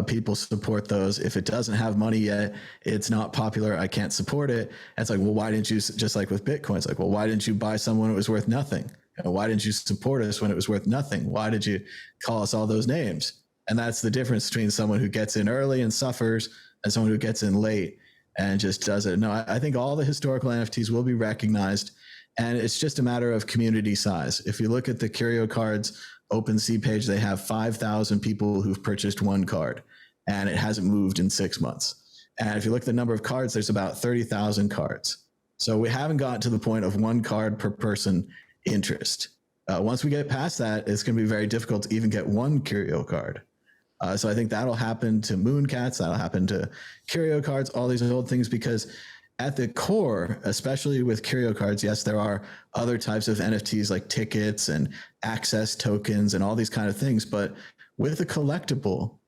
People support those. If it doesn't have money yet, it's not popular. I can't support it. And it's like, well, why didn't you, just like with Bitcoin, it's like, well, why didn't you buy someone when it was worth nothing? Why didn't you support us when it was worth nothing? Why did you call us all those names? And that's the difference between someone who gets in early and suffers and someone who gets in late and just does it. No, I think all the historical NFTs will be recognized, and it's just a matter of community size. If you look at the Curio Cards OpenSea page, they have 5,000 people who've purchased one card, and it hasn't moved in 6 months. And if you look at the number of cards, there's about 30,000 cards. So we haven't gotten to the point of one card per person interest. Once we get past that, it's going to be very difficult to even get one Curio card. So I think that'll happen to Mooncats, that'll happen to Curio Cards, all these old things, because at the core, especially with Curio Cards, yes, there are other types of NFTs like tickets and access tokens and all these kind of things. But with a collectible,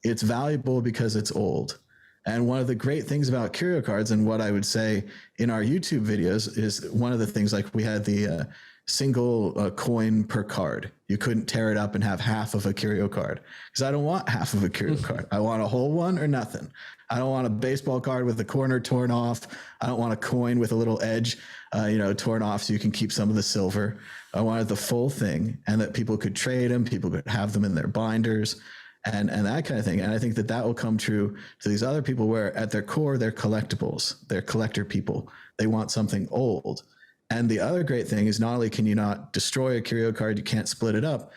it's valuable because it's old. And one of the great things about Curio Cards, and what I would say in our YouTube videos, is one of the things, like we had the single coin per card. You couldn't tear it up and have half of a Curio card, because I don't want half of a Curio card. I want a whole one or nothing. I don't want a baseball card with the corner torn off. I don't want a coin with a little edge, torn off so you can keep some of the silver. I wanted the full thing, and that people could trade them, people could have them in their binders, and that kind of thing. And I think that will come true to these other people, where at their core, they're collectibles. They're collector people. They want something old. And the other great thing is, not only can you not destroy a Curio card, you can't split it up,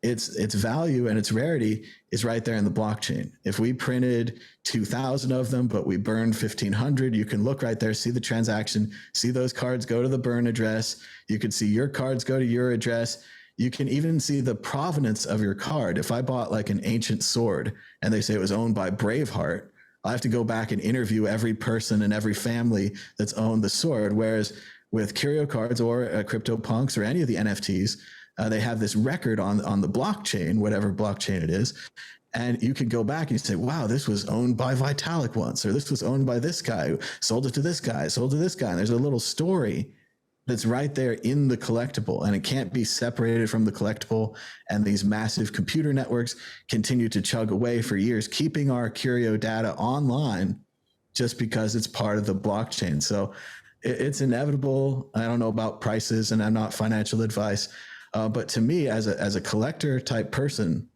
its value and its rarity is right there in the blockchain. If we printed 2,000 of them, but we burned 1,500, you can look right there, see the transaction, see those cards go to the burn address. You can see your cards go to your address. You can even see the provenance of your card. If I bought like an ancient sword and they say it was owned by Braveheart, I have to go back and interview every person and every family that's owned the sword. Whereas with Curio Cards or CryptoPunks or any of the NFTs, they have this record on the blockchain, whatever blockchain it is. And you can go back and you say, wow, this was owned by Vitalik once, or this was owned by this guy who sold it to this guy, sold to this guy. And there's a little story that's right there in the collectible, and it can't be separated from the collectible. And these massive computer networks continue to chug away for years, keeping our Curio data online just because it's part of the blockchain. So it's inevitable. I don't know about prices, and I'm not financial advice. But to me, as a collector type person,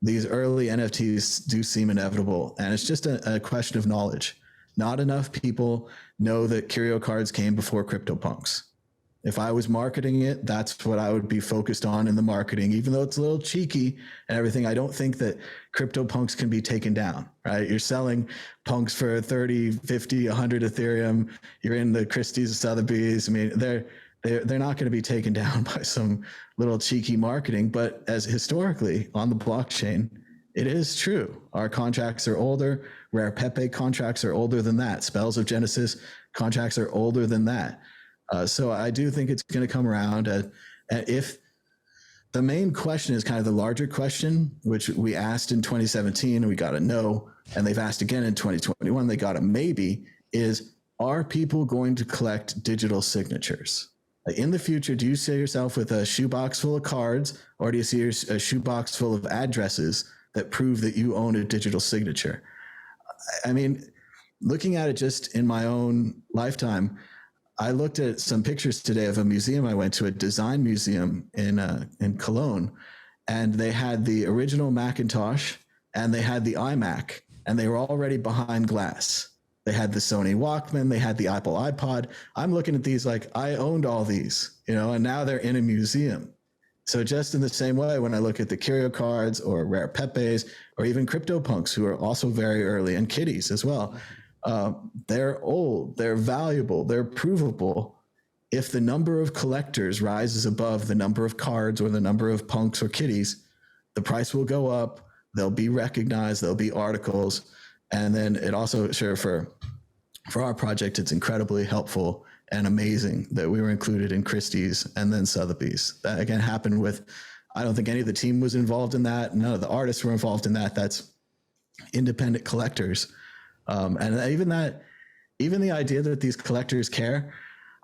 these early NFTs do seem inevitable. And it's just a question of knowledge. Not enough people know that Curio Cards came before CryptoPunks. If I was marketing it, that's what I would be focused on in the marketing. Even though it's a little cheeky and everything, I don't think that CryptoPunks can be taken down, right? You're selling punks for 30, 50, 100 Ethereum. You're in the Christies, Sotheby's. I mean, they're not going to be taken down by some little cheeky marketing. But as historically on the blockchain, it is true. Our contracts are older. Rare Pepe contracts are older than that. Spells of Genesis contracts are older than that. So I do think it's going to come around. If the main question is kind of the larger question, which we asked in 2017 and we got a no, and they've asked again in 2021, they got a maybe, is, are people going to collect digital signatures? In the future, do you see yourself with a shoebox full of cards, or do you see a shoebox full of addresses that prove that you own a digital signature? I mean, looking at it just in my own lifetime, I looked at some pictures today of a museum I went to, a design museum in Cologne, and they had the original Macintosh, and they had the iMac, and they were already behind glass. They had the Sony Walkman, they had the Apple iPod. I'm looking at these like I owned all these, and now they're in a museum. So just in the same way, when I look at the Curio Cards or Rare Pepes or even CryptoPunks, who are also very early, and Kitties as well, they're old, they're valuable, they're provable. If the number of collectors rises above the number of cards or the number of punks or kitties, the price will go up. They'll be recognized. There'll be articles. And then it also, sure, for our project, it's incredibly helpful and amazing that we were included in Christie's and then Sotheby's. That again happened with, I don't think any of the team was involved in that. None of the artists were involved in that. That's independent collectors. And even the idea that these collectors care,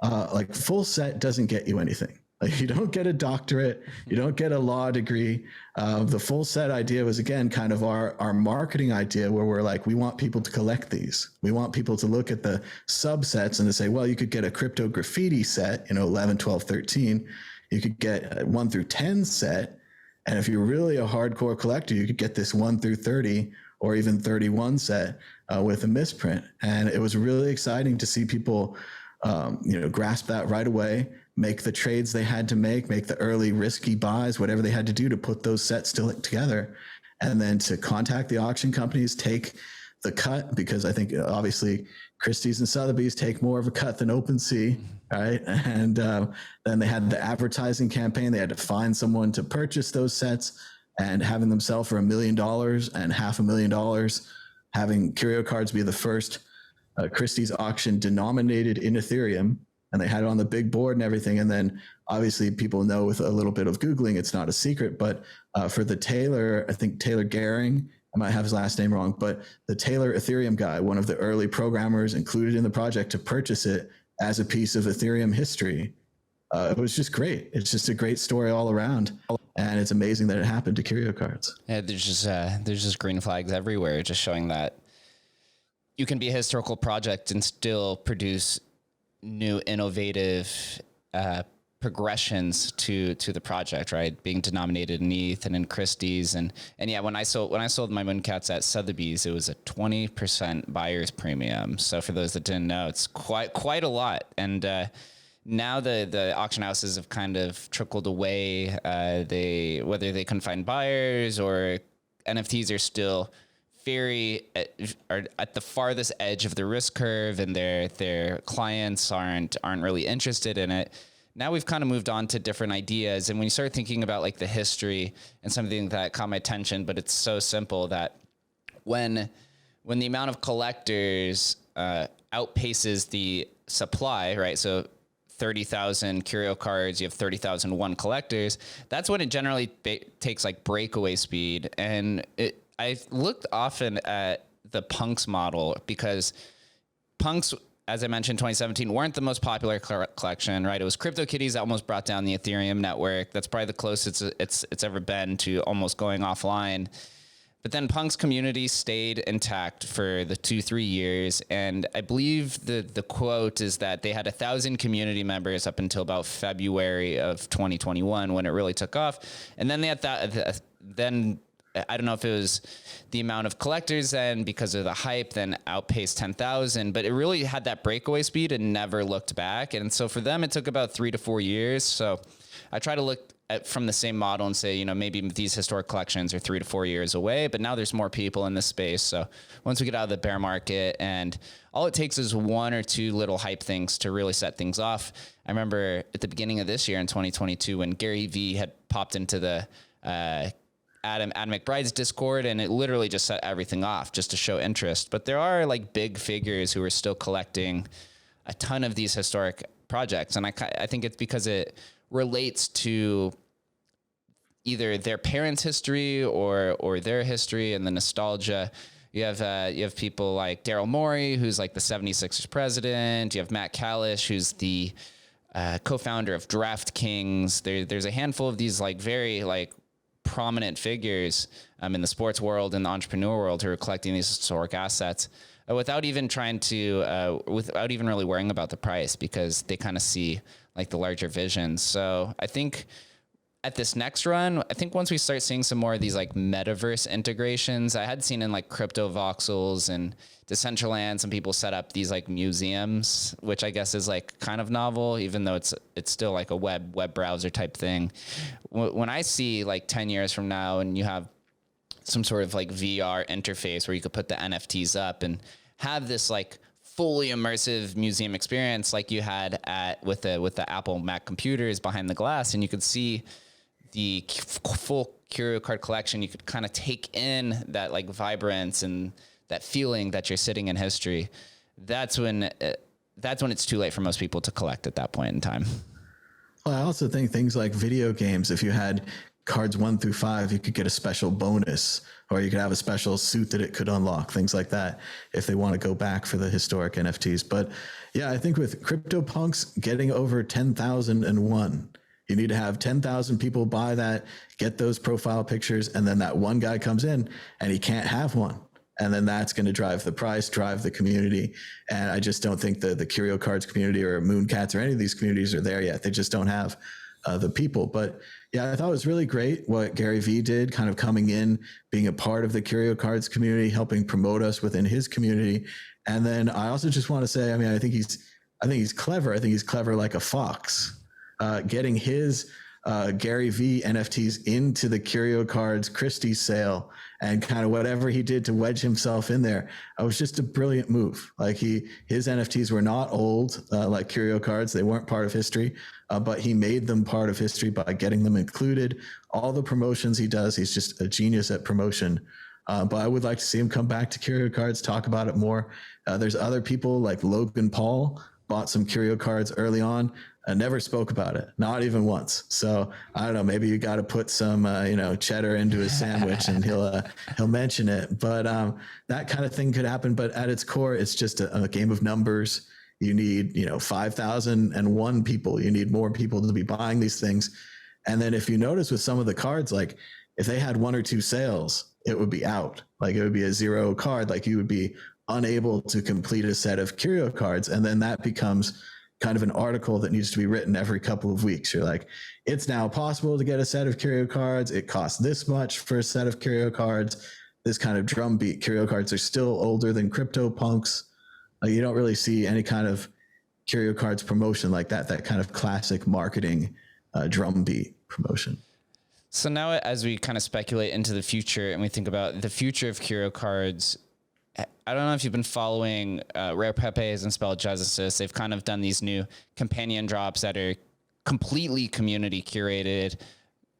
like full set doesn't get you anything. Like you don't get a doctorate, you don't get a law degree. The full set idea was, again, kind of our marketing idea, where we're like, we want people to collect these. We want people to look at the subsets and to say, well, you could get a crypto graffiti set, 11, 12, 13. You could get a 1 through 10 set. And if you're really a hardcore collector, you could get this 1 through 30 or even 31 set with a misprint. And it was really exciting to see people grasp that right away, make the trades they had to make the early risky buys, whatever they had to do to put those sets still together, and then to contact the auction companies, take the cut, because I think obviously Christie's and Sotheby's take more of a cut than OpenSea, right? And then they had the advertising campaign. They had to find someone to purchase those sets, and having them sell for $1 million and $500,000, having Curio Cards be the first Christie's auction denominated in Ethereum, and they had it on the big board and everything. And then obviously people know with a little bit of Googling, it's not a secret, but for the Taylor, I think Taylor Gehring, I might have his last name wrong, but the Taylor Ethereum guy, one of the early programmers included in the project to purchase it as a piece of Ethereum history. It was just great. It's just a great story all around. And it's amazing that it happened to Curio Cards. Yeah, there's just green flags everywhere, just showing that you can be a historical project and still produce new, innovative progressions to the project, right? Being denominated in ETH and in Christie's, and yeah, when I sold my Mooncats at Sotheby's, it was a 20% buyer's premium. So for those that didn't know, it's quite a lot. And now the auction houses have kind of trickled away. Whether they can find buyers or NFTs are still are at the farthest edge of the risk curve, and their clients aren't really interested in it. Now we've kind of moved on to different ideas, and when you start thinking about like the history and something that caught my attention, but it's so simple, that when the amount of collectors outpaces the supply, right? So 30,000 Curio Cards, you have 30,001 collectors. That's when it generally takes like breakaway speed, and I looked often at the Punks model, because Punks, as I mentioned, 2017, weren't the most popular collection, right? It was CryptoKitties that almost brought down the Ethereum network. That's probably the closest it's ever been to almost going offline. But then Punk's community stayed intact for the 2-3 years. And I believe the quote is that they had 1,000 community members up until about February of 2021, when it really took off. And then they had then I don't know if it was the amount of collectors then, because of the hype, then outpaced 10,000, but it really had that breakaway speed and never looked back. And so for them, it took about 3 to 4 years. So I try to look at from the same model and say, maybe these historic collections are 3 to 4 years away, but now there's more people in this space. So once we get out of the bear market, and all it takes is 1 or 2 little hype things to really set things off. I remember at the beginning of this year in 2022, when Gary Vee had popped into the, Adam McBride's Discord, and it literally just set everything off just to show interest. But there are like big figures who are still collecting a ton of these historic projects, and I think it's because it relates to either their parents' history or their history and the nostalgia. You have people like Daryl Morey, who's like the 76ers president. You have Matt Kalish, who's the co-founder of DraftKings. There's a handful of these like very like prominent figures in the sports world and the entrepreneur world who are collecting these historic assets without even really worrying about the price, because they kind of see like the larger vision. So I think at this next run, I think once we start seeing some more of these like metaverse integrations, I had seen in like crypto voxels and Decentraland, some people set up these like museums, which I guess is like kind of novel, even though it's still like a web browser type thing. When I see like 10 years from now and you have some sort of like VR interface where you could put the NFTs up and have this like fully immersive museum experience like you had with the Apple Mac computers behind the glass, and you could see the full Curio card collection, you could kind of take in that like vibrance and that feeling that you're sitting in history. That's when it's too late for most people to collect at that point in time. Well, I also think things like video games, if you had cards 1 through 5, you could get a special bonus, or you could have a special suit that it could unlock, things like that, if they want to go back for the historic NFTs. But yeah, I think with CryptoPunks getting over 10,001, you need to have 10,000 people buy that, get those profile pictures, and then that one guy comes in and he can't have one. And then that's going to drive the price, drive the community. And I just don't think the Curio Cards community or Mooncats or any of these communities are there yet. They just don't have the people. But yeah, I thought it was really great what Gary Vee did, kind of coming in, being a part of the Curio Cards community, helping promote us within his community. And then I also just want to say, I mean, I think he's clever. I think he's clever like a fox. Getting his Gary Vee NFTs into the Curio Cards Christie's sale and kind of whatever he did to wedge himself in there. It was just a brilliant move. Like his NFTs were not old like Curio Cards. They weren't part of history, but he made them part of history by getting them included. All the promotions he does, he's just a genius at promotion. But I would like to see him come back to Curio Cards, talk about it more. There's other people like Logan Paul bought some Curio Cards early on. I never spoke about it, not even once. So I don't know, maybe you got to put some, cheddar into his sandwich and he'll mention it. But that kind of thing could happen. But at its core, it's just a game of numbers. You need, 5,001 people. You need more people to be buying these things. And then if you notice with some of the cards, like if they had 1 or 2 sales, it would be out. Like it would be a 0 card. Like you would be unable to complete a set of Curio Cards. And then that becomes kind of an article that needs to be written every couple of weeks. You're like, it's now possible to get a set of Curio Cards. It costs this much for a set of Curio Cards. This kind of drumbeat. Curio Cards are still older than CryptoPunks. You don't really see any kind of Curio Cards promotion like that kind of classic marketing drumbeat promotion. So now as we kind of speculate into the future and we think about the future of Curio Cards, I don't know if you've been following Rare Pepes and Spell Genesis. They've kind of done these new companion drops that are completely community curated.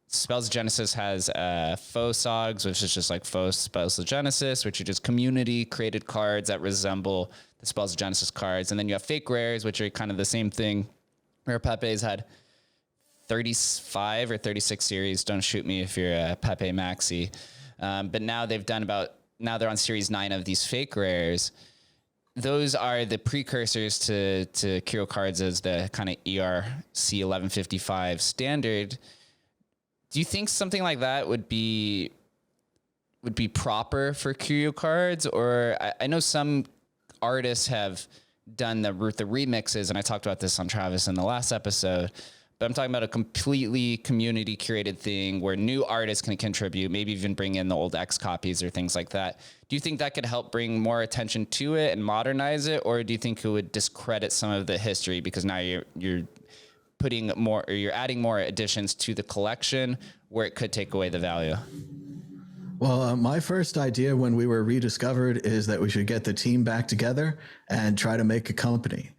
Spells Genesis has faux sogs, which is just like faux Spells Genesis, which are just community created cards that resemble the Spells Genesis cards. And then you have fake rares, which are kind of the same thing. Rare Pepes had 35 or 36 series. Don't shoot me if you're a Pepe Maxi. But now now they're on series 9 of these fake rares. Those are the precursors to Curio Cards as the kind of ERC 1155 standard. Do you think something like that would be proper for Curio Cards? Or I know some artists have done the remixes, and I talked about this on Travis in the last episode, but I'm talking about a completely community curated thing where new artists can contribute, maybe even bring in the old X copies or things like that. Do you think that could help bring more attention to it and modernize it? Or do you think it would discredit some of the history because now you're putting more, or you're adding more additions to the collection where it could take away the value? Well, my first idea when we were rediscovered is that we should get the team back together and try to make a company.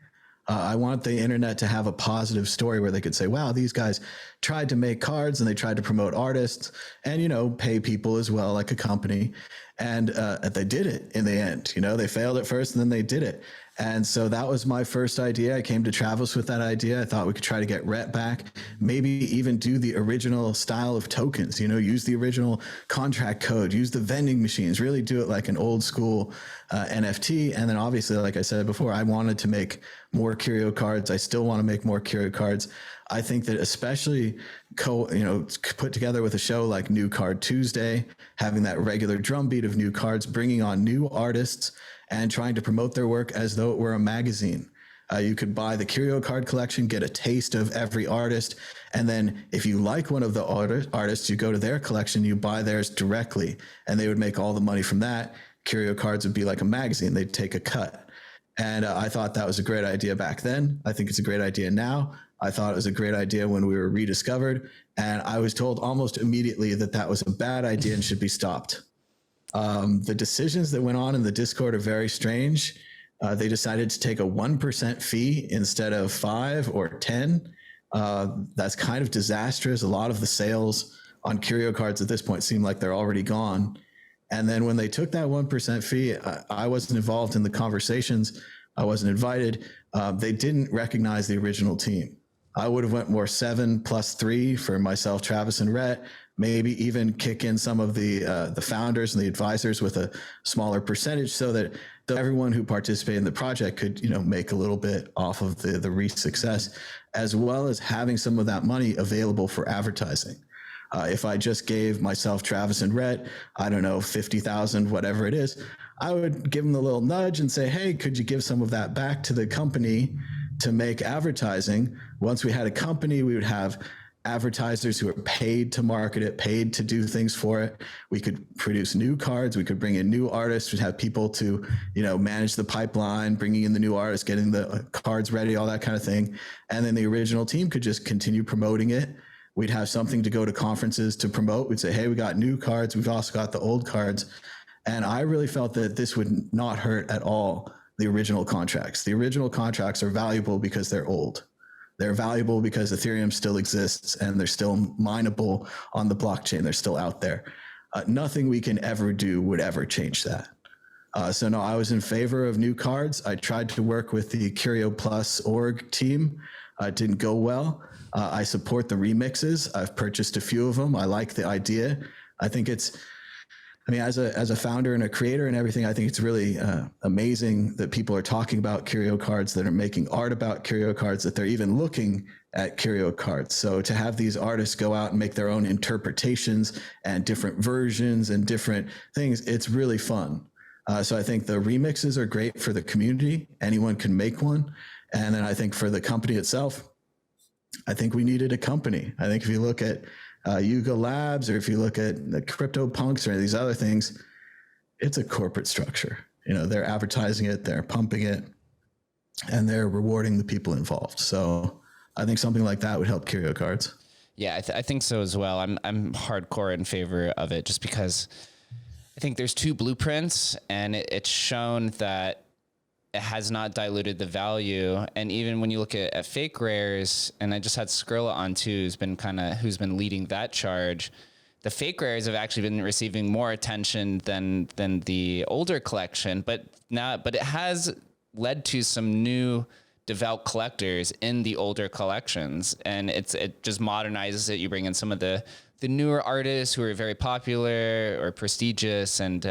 I want the internet to have a positive story where they could say, wow, these guys tried to make cards and they tried to promote artists and, pay people as well, like a company. And they did it in the end. They failed at first and then they did it. And so that was my first idea. I came to Travis with that idea. I thought we could try to get Rhett back, maybe even do the original style of tokens, use the original contract code, use the vending machines, really do it like an old school NFT. And then obviously, like I said before, I wanted to make more Curio Cards. I still want to make more Curio Cards. I think that especially put together with a show like New Card Tuesday, having that regular drumbeat of new cards, bringing on new artists and trying to promote their work as though it were a magazine. You could buy the Curio Card Collection, get a taste of every artist. And then if you like one of the artists, you go to their collection, you buy theirs directly, and they would make all the money from that. Curio Cards would be like a magazine. They'd take a cut. And I thought that was a great idea back then. I think it's a great idea now. I thought it was a great idea when we were rediscovered. And I was told almost immediately that that was a bad idea and should be stopped. The decisions that went on in the Discord are very strange. They decided to take a 1% fee instead of 5 or 10. That's kind of disastrous. A lot of the sales on Curio Cards at this point seem like they're already gone. And then when they took that 1% fee, I wasn't involved in the conversations. I wasn't invited. They didn't recognize the original team. I would have went more 7 plus 3 for myself, Travis, and Rhett. Maybe even kick in some of the founders and the advisors with a smaller percentage, so that everyone who participated in the project could, make a little bit off of the success, as well as having some of that money available for advertising. If I just gave myself, Travis, and Rhett, I don't know, 50,000, whatever it is, I would give them a little nudge and say, hey, could you give some of that back to the company to make advertising? Once we had a company, we would have advertisers who are paid to market it, paid to do things for it. We could produce new cards. We could bring in new artists. We'd have people to, manage the pipeline, bringing in the new artists, getting the cards ready, all that kind of thing. And then the original team could just continue promoting it. We'd have something to go to conferences to promote. We'd say, hey, we got new cards. We've also got the old cards. And I really felt that this would not hurt at all the original contracts. The original contracts are valuable because they're old. They're valuable because Ethereum still exists and they're still mineable on the blockchain. They're still out there. Nothing we can ever do would ever change that. So no, I was in favor of new cards. I tried to work with the Curio Plus org team. It didn't go well. I support the remixes. I've purchased a few of them. I like the idea. I think as a founder and a creator and everything, I think it's really amazing that people are talking about Curio Cards, that are making art about Curio Cards, that they're even looking at Curio Cards. So to have these artists go out and make their own interpretations and different versions and different things, it's really fun. So I think the remixes are great for the community. Anyone can make one. And then I think for the company itself, I think we needed a company. I think if you look at Yuga Labs, or if you look at the CryptoPunks or these other things, it's a corporate structure. They're advertising it, they're pumping it, and they're rewarding the people involved. So I think something like that would help Curio Cards. Yeah, I think so as well. I'm hardcore in favor of it, just because I think there's two blueprints, and it's shown that it has not diluted the value. And even when you look at fake rares, and I just had Skrilla on too, who's been leading that charge. The fake rares have actually been receiving more attention than the older collection, but it has led to some new devout collectors in the older collections, and it just modernizes it. You bring in some of the newer artists who are very popular or prestigious, and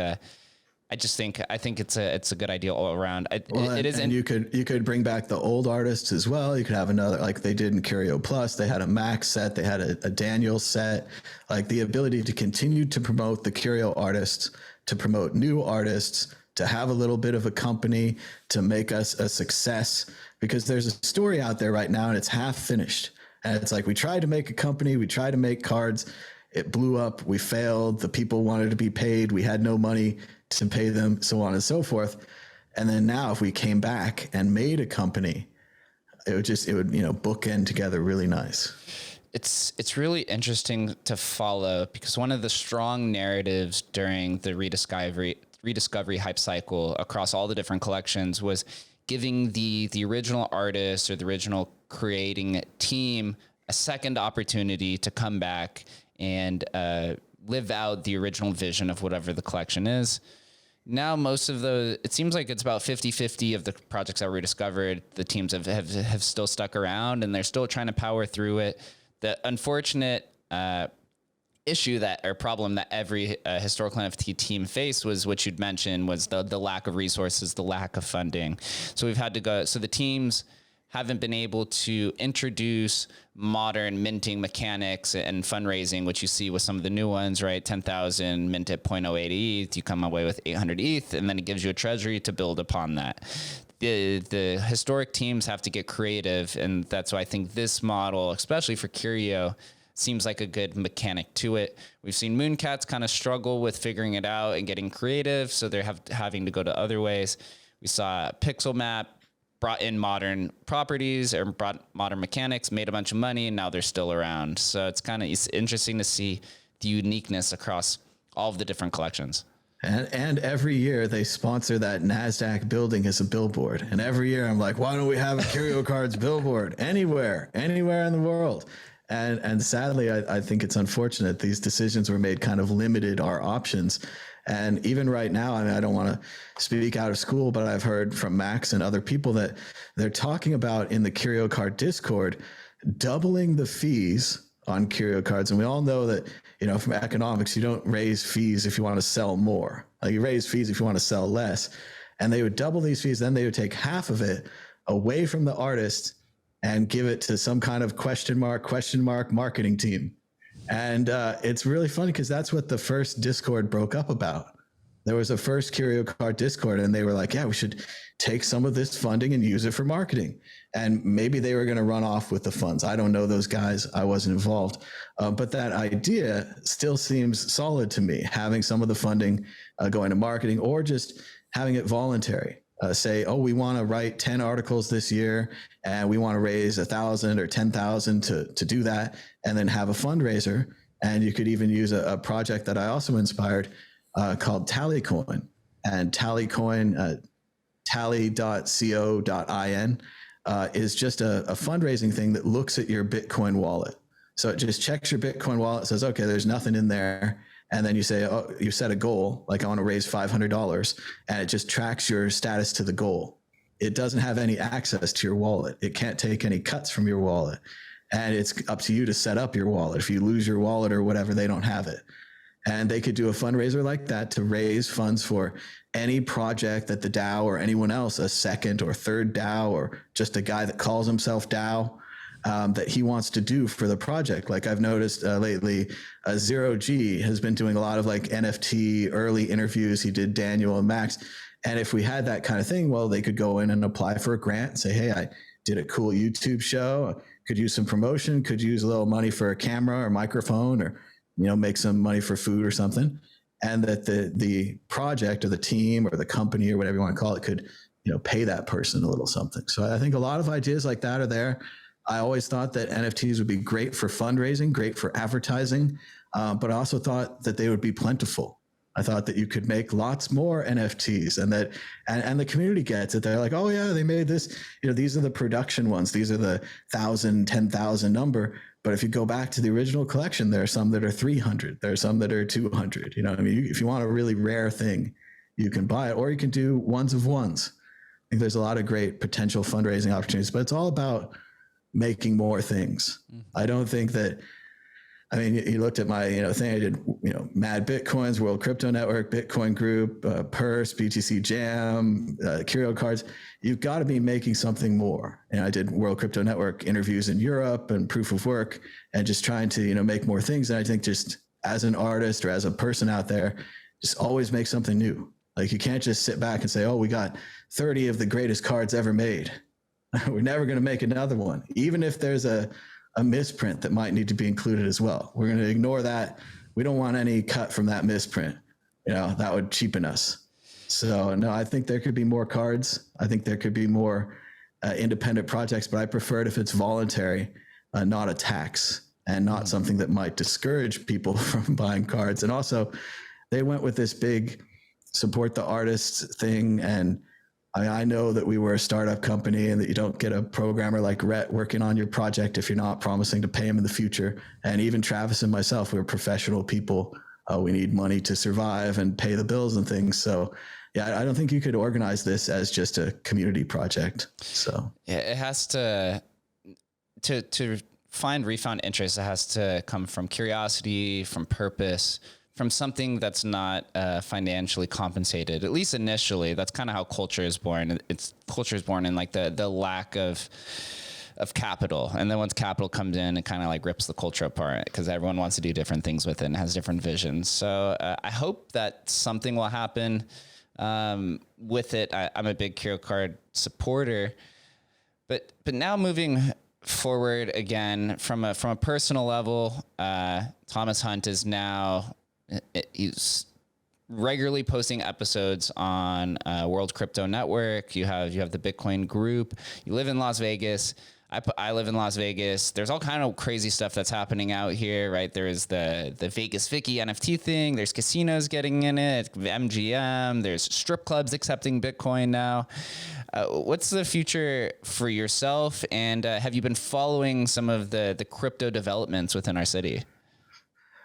I think it's a good idea all around. It is, and you could bring back the old artists as well. You could have another, like they did in Curio Plus. They had a Max set, they had a Daniel set. Like the ability to continue to promote the Curio artists, to promote new artists, to have a little bit of a company, to make us a success. Because there's a story out there right now, and it's half finished. And it's like, we tried to make a company, we tried to make cards, it blew up, we failed. The people wanted to be paid, we had no money to pay them, so on and so forth. And then now if we came back and made a company, it would bookend together really nice. It's really interesting to follow, because one of the strong narratives during the rediscovery hype cycle across all the different collections was giving the original artist or the original creating team a second opportunity to come back and live out the original vision of whatever the collection is. Now, most of it seems like it's about 50-50 of the projects that were rediscovered. The teams have still stuck around, and they're still trying to power through it. The unfortunate problem that every historical NFT team faced was what you'd mentioned, was the lack of resources, the lack of funding. So the teams haven't been able to introduce modern minting mechanics and fundraising, which you see with some of the new ones, right? 10,000 mint at 0.08 ETH, you come away with 800 ETH, and then it gives you a treasury to build upon that. the historic teams have to get creative, and that's why I think this model, especially for Curio, seems like a good mechanic to it. We've seen Mooncats kind of struggle with figuring it out and getting creative, so they're having to go to other ways. We saw Pixel Map brought in modern properties or brought modern mechanics, made a bunch of money, and now they're still around. So it's interesting to see the uniqueness across all of the different collections. And every year they sponsor that NASDAQ building as a billboard. And every year I'm like, why don't we have a Curio Cards billboard anywhere in the world? And sadly, I think it's unfortunate these decisions were made kind of limited our options. And even right now, I mean, I don't want to speak out of school, but I've heard from Max and other people that they're talking about in the Curio Card Discord, doubling the fees on Curio Cards. And we all know that, from economics, you don't raise fees if you want to sell more. Like, you raise fees if you want to sell less. And they would double these fees. Then they would take half of it away from the artist and give it to some kind of question mark marketing team. And it's really funny because that's what the first Discord broke up about. There was a first Curio Card Discord, and they were like, yeah, we should take some of this funding and use it for marketing. And maybe they were going to run off with the funds. I don't know those guys. I wasn't involved. But that idea still seems solid to me, having some of the funding going to marketing, or just having it voluntary. Say, we want to write 10 articles this year, and we want to raise 1,000 or 10,000 to do that, and then have a fundraiser. And you could even use a project that I also inspired called Tallycoin. And Tallycoin, tally.co.in, is just a fundraising thing that looks at your Bitcoin wallet. So it just checks your Bitcoin wallet, says, okay, there's nothing in there. And then you say, you set a goal, like I want to raise $500, and it just tracks your status to the goal. It doesn't have any access to your wallet. It can't take any cuts from your wallet. And it's up to you to set up your wallet. If you lose your wallet or whatever, they don't have it. And they could do a fundraiser like that to raise funds for any project that the DAO or anyone else, a second or third DAO, or just a guy that calls himself DAO, that he wants to do for the project. Like I've noticed lately, Zero G has been doing a lot of like NFT early interviews. He did Daniel and Max. And if we had that kind of thing, well, they could go in and apply for a grant and say, hey, I did a cool YouTube show, could use some promotion, could use a little money for a camera or microphone, or, make some money for food or something. And that the project or the team or the company or whatever you want to call it could, pay that person a little something. So I think a lot of ideas like that are there. I always thought that NFTs would be great for fundraising, great for advertising, but I also thought that they would be plentiful. I thought that you could make lots more NFTs, and that and the community gets it. They're like, oh yeah, they made this. These are the production ones. These are the 1,000, 10,000 number. But if you go back to the original collection, there are some that are 300. There are some that are 200. If you want a really rare thing, you can buy it, or you can do ones of ones. I think there's a lot of great potential fundraising opportunities, but it's all about making more things. I don't think that, you looked at my, thing I did, Mad Bitcoins, World Crypto Network, Bitcoin Group, Purse, BTC Jam, Curio Cards. You've got to be making something more. And I did World Crypto Network interviews in Europe and proof of work, and just trying to, make more things. And I think just as an artist or as a person out there, just always make something new. Like, you can't just sit back and say, we got 30 of the greatest cards ever made. We're never going to make another one, even if there's a misprint that might need to be included as well. We're going to ignore that. We don't want any cut from that misprint. That would cheapen us. So no, I think there could be more cards. I think there could be more independent projects, but I prefer it if it's voluntary, not a tax, and not something that might discourage people from buying cards. And also, they went with this big support the artists thing, and I know that we were a startup company, and that you don't get a programmer like Rhett working on your project if you're not promising to pay him in the future. And even Travis and myself, we're professional people. We need money to survive and pay the bills and things. So yeah, I don't think you could organize this as just a community project. So yeah, it has to find refound interest. It has to come from curiosity, from purpose, from something that's not financially compensated, at least initially. That's kind of how culture is born. Culture is born in like the lack of capital. And then once capital comes in, it kind of like rips the culture apart, because everyone wants to do different things with it and has different visions. So I hope that something will happen. with it. I'm a big Curio Card supporter, but now moving forward again from a personal level, Thomas Hunt is now he's regularly posting episodes on World Crypto Network. You have the Bitcoin group. You live in Las Vegas. I live in Las Vegas. There's all kind of crazy stuff that's happening out here, right? There is the Vegas Vicky NFT thing. There's casinos getting in it, MGM. There's strip clubs accepting Bitcoin now. What's the future for yourself? And have you been following some of the crypto developments within our city?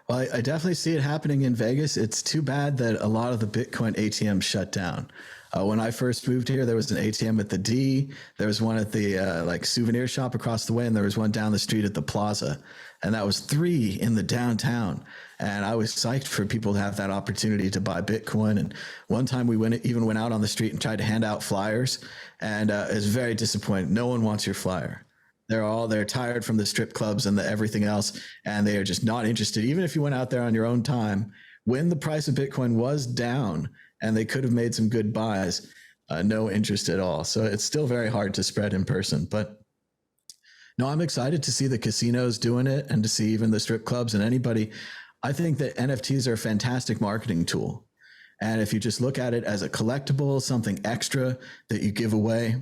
Well, I definitely see it happening in Vegas. It's too bad that a lot of the Bitcoin ATMs shut down. When I first moved here, there was an ATM at the D. There was one at the souvenir shop across the way, and there was one down the street at the Plaza. And that was 3 in the downtown. And I was psyched for people to have that opportunity to buy Bitcoin. And one time we even went out on the street and tried to hand out flyers, and it was very disappointing. No one wants your flyer. They're tired from the strip clubs and the everything else, and they are just not interested. Even if you went out there on your own time, when the price of Bitcoin was down and they could have made some good buys, no interest at all. So it's still very hard to spread in person. But no, I'm excited to see the casinos doing it and to see even the strip clubs and anybody. I think that NFTs are a fantastic marketing tool. And if you just look at it as a collectible, something extra that you give away,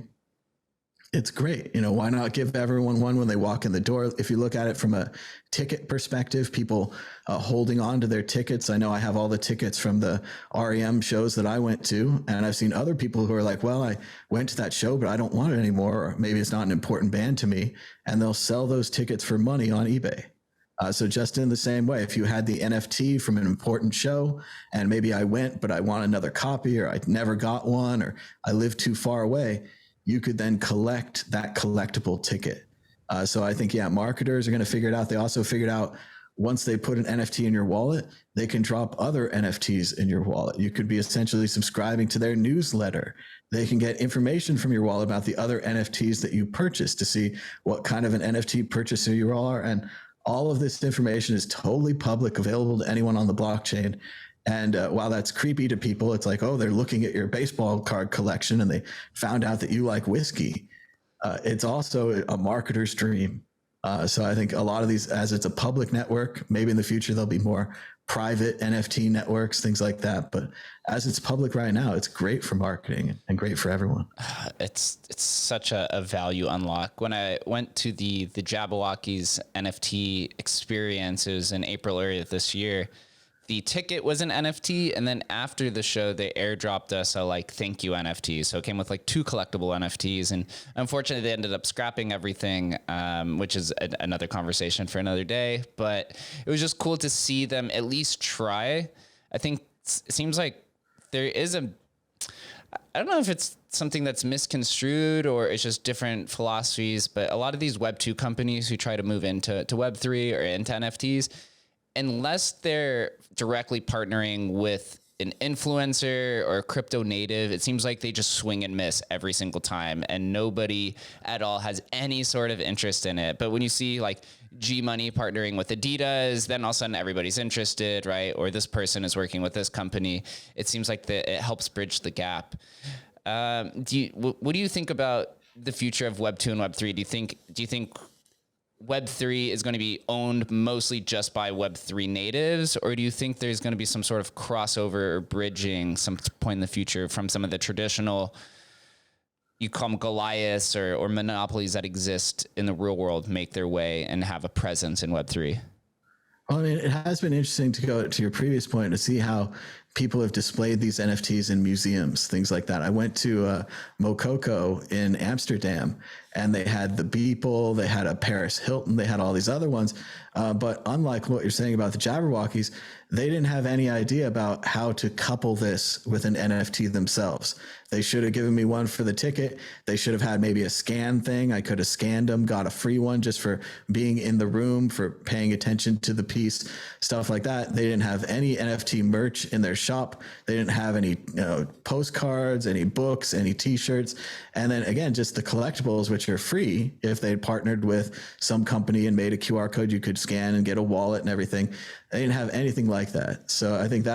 it's great. Why not give everyone one when they walk in the door? If you look at it from a ticket perspective, people holding on to their tickets. I know I have all the tickets from the REM shows that I went to, and I've seen other people who are like, well, I went to that show, but I don't want it anymore. Or maybe it's not an important band to me. And they'll sell those tickets for money on eBay. So just in the same way, if you had the NFT from an important show and maybe I went, but I want another copy, or I never got one, or I live too far away, you could then collect that collectible ticket. So I think, marketers are going to figure it out. They also figured out once they put an NFT in your wallet, they can drop other NFTs in your wallet. You could be essentially subscribing to their newsletter. They can get information from your wallet about the other NFTs that you purchased to see what kind of an NFT purchaser you are. And all of this information is totally public, available to anyone on the blockchain. And while that's creepy to people, it's like, oh, they're looking at your baseball card collection and they found out that you like whiskey. It's also a marketer's dream. So I think a lot of these, as it's a public network, maybe in the future there'll be more private NFT networks, things like that. But as it's public right now, it's great for marketing and great for everyone. It's such a value unlock. When I went to the Jabberwockies NFT experience, it was in April earlier this year. The ticket was an NFT, and then after the show, they airdropped us a thank you NFT. So it came with 2 collectible NFTs, and unfortunately, they ended up scrapping everything, which is another conversation for another day. But it was just cool to see them at least try. I think it seems like there is I don't know if it's something that's misconstrued or it's just different philosophies, but a lot of these Web 2 companies who try to move into Web 3 or into NFTs, unless they're directly partnering with an influencer or a crypto native, it seems like they just swing and miss every single time, and nobody at all has any sort of interest in it. But when you see G Money partnering with Adidas, then all of a sudden everybody's interested, right? Or this person is working with this company. It seems like it helps bridge the gap. What do you think about the future of Web 2 and Web 3? Do you think Web 3 is going to be owned mostly just by Web 3 natives, or do you think there's going to be some sort of crossover or bridging some point in the future from some of the traditional, you call them Goliaths or monopolies that exist in the real world, make their way and have a presence in Web 3? Well, I mean, it has been interesting to go to your previous point to see how people have displayed these NFTs in museums, things like that. I went to Mococo in Amsterdam, and they had the Beeple, they had a Paris Hilton, they had all these other ones. But unlike what you're saying about the Jabberwockies, they didn't have any idea about how to couple this with an NFT themselves. They should have given me one for the ticket. They should have had maybe a scan thing. I could have scanned them, got a free one just for being in the room, for paying attention to the piece, stuff like that. They didn't have any NFT merch in their shop. They didn't have any postcards, any books, any t-shirts. And then again, just the collectibles, which are free if they'd partnered with some company and made a QR code you could scan and get a wallet and everything. They didn't have anything like that. So I think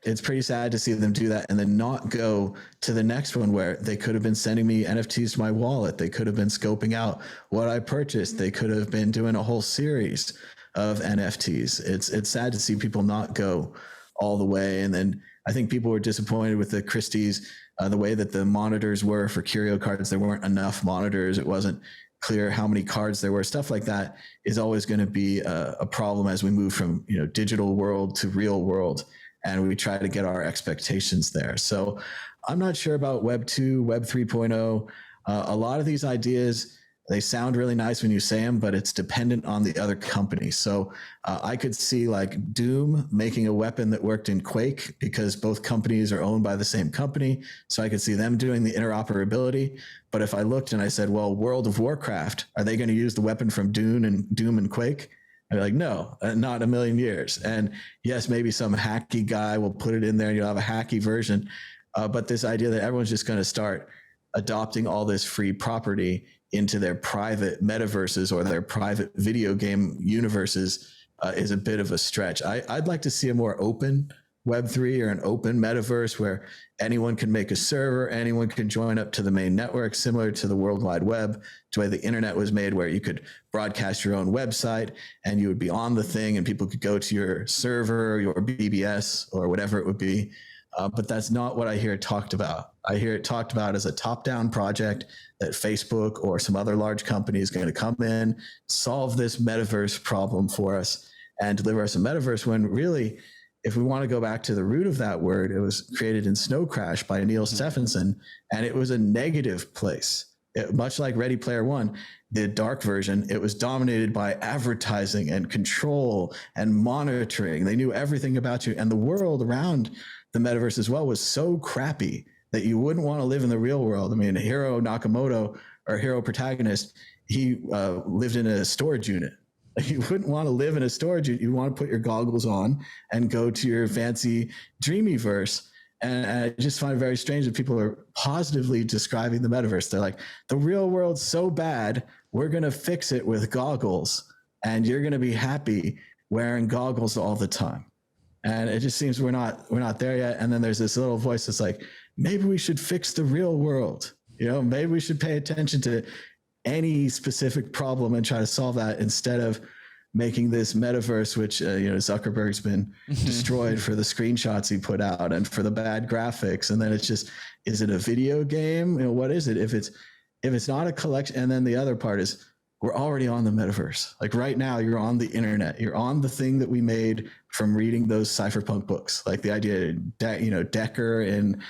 it's pretty sad to see them do that and then not go to the next one where they could have been sending me NFTs to my wallet. They could have been scoping out what I purchased. They could have been doing a whole series of NFTs. It's sad to see people not go all the way. And then I think people were disappointed with the Christies, the way that the monitors were for Curio Cards. There weren't enough monitors. It wasn't clear how many cards there were. Stuff like that is always going to be a problem as we move from digital world to real world, and we try to get our expectations there. So I'm not sure about Web 2, Web 3.0. A lot of these ideas, they sound really nice when you say them, but it's dependent on the other company. So I could see like Doom making a weapon that worked in Quake because both companies are owned by the same company. So I could see them doing the interoperability. But if I looked and I said, well, World of Warcraft, are they going to use the weapon from Doom and Quake? I'd be like, no, not a million years. And yes, maybe some hacky guy will put it in there and you'll have a hacky version. But this idea that everyone's just going to start adopting all this free property into their private metaverses or their private video game universes is a bit of a stretch. I'd like to see a more open Web3 or an open metaverse where anyone can make a server, anyone can join up to the main network, similar to the World Wide Web, to the way the internet was made, where you could broadcast your own website and you would be on the thing and people could go to your server, your BBS, or whatever it would be. But that's not what I hear talked about. I hear it talked about as a top-down project that Facebook or some other large company is going to come in, solve this metaverse problem for us, and deliver us a metaverse, when really, if we want to go back to the root of that word, it was created in Snow Crash by Neil Stephenson, and it was a negative place. Much like Ready Player One, the dark version, it was dominated by advertising and control and monitoring. They knew everything about you, and the world around the metaverse as well was so crappy that you wouldn't want to live in the real world. I mean, Hiro Nakamoto, our hero protagonist, he lived in a storage unit. You wouldn't want to live in a storage unit. You want to put your goggles on and go to your fancy dreamyverse. And I just find it very strange that people are positively describing the metaverse. They're like, the real world's so bad, we're going to fix it with goggles, and you're going to be happy wearing goggles all the time. And it just seems we're not there yet. And then there's this little voice that's like, maybe we should fix the real world. Maybe we should pay attention to any specific problem and try to solve that, instead of making this metaverse, which Zuckerberg's been destroyed for the screenshots he put out and for the bad graphics. And then it's just, is it a video game? What is it? If it's not a collection, and then the other part is, we're already on the metaverse. Like right now, you're on the internet. You're on the thing that we made from reading those cypherpunk books. Like the idea, Decker and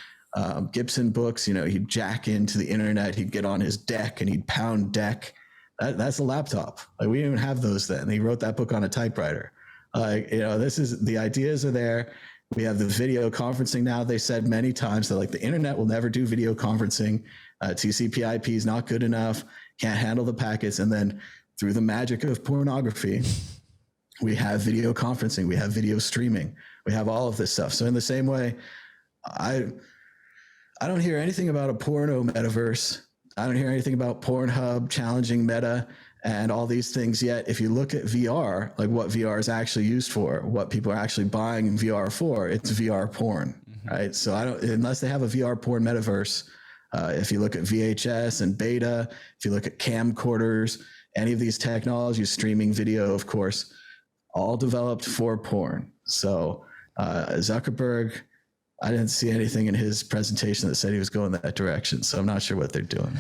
Gibson books, he'd jack into the internet, he'd get on his deck and he'd pound deck. That's a laptop. Like we didn't even have those then. He wrote that book on a typewriter. This is, the ideas are there. We have the video conferencing now. They said many times that like the internet will never do video conferencing. TCP/IP is not good enough, can't handle the packets. And then through the magic of pornography, we have video conferencing, we have video streaming, we have all of this stuff. So in the same way, I don't hear anything about a porno metaverse. I don't hear anything about Pornhub challenging Meta and all these things yet. If you look at VR, like what VR is actually used for, what people are actually buying VR for, it's VR porn, right? So unless they have a VR porn metaverse, if you look at VHS and beta, if you look at camcorders, any of these technologies, streaming video, of course, all developed for porn. So Zuckerberg, I didn't see anything in his presentation that said he was going that direction. So I'm not sure what they're doing.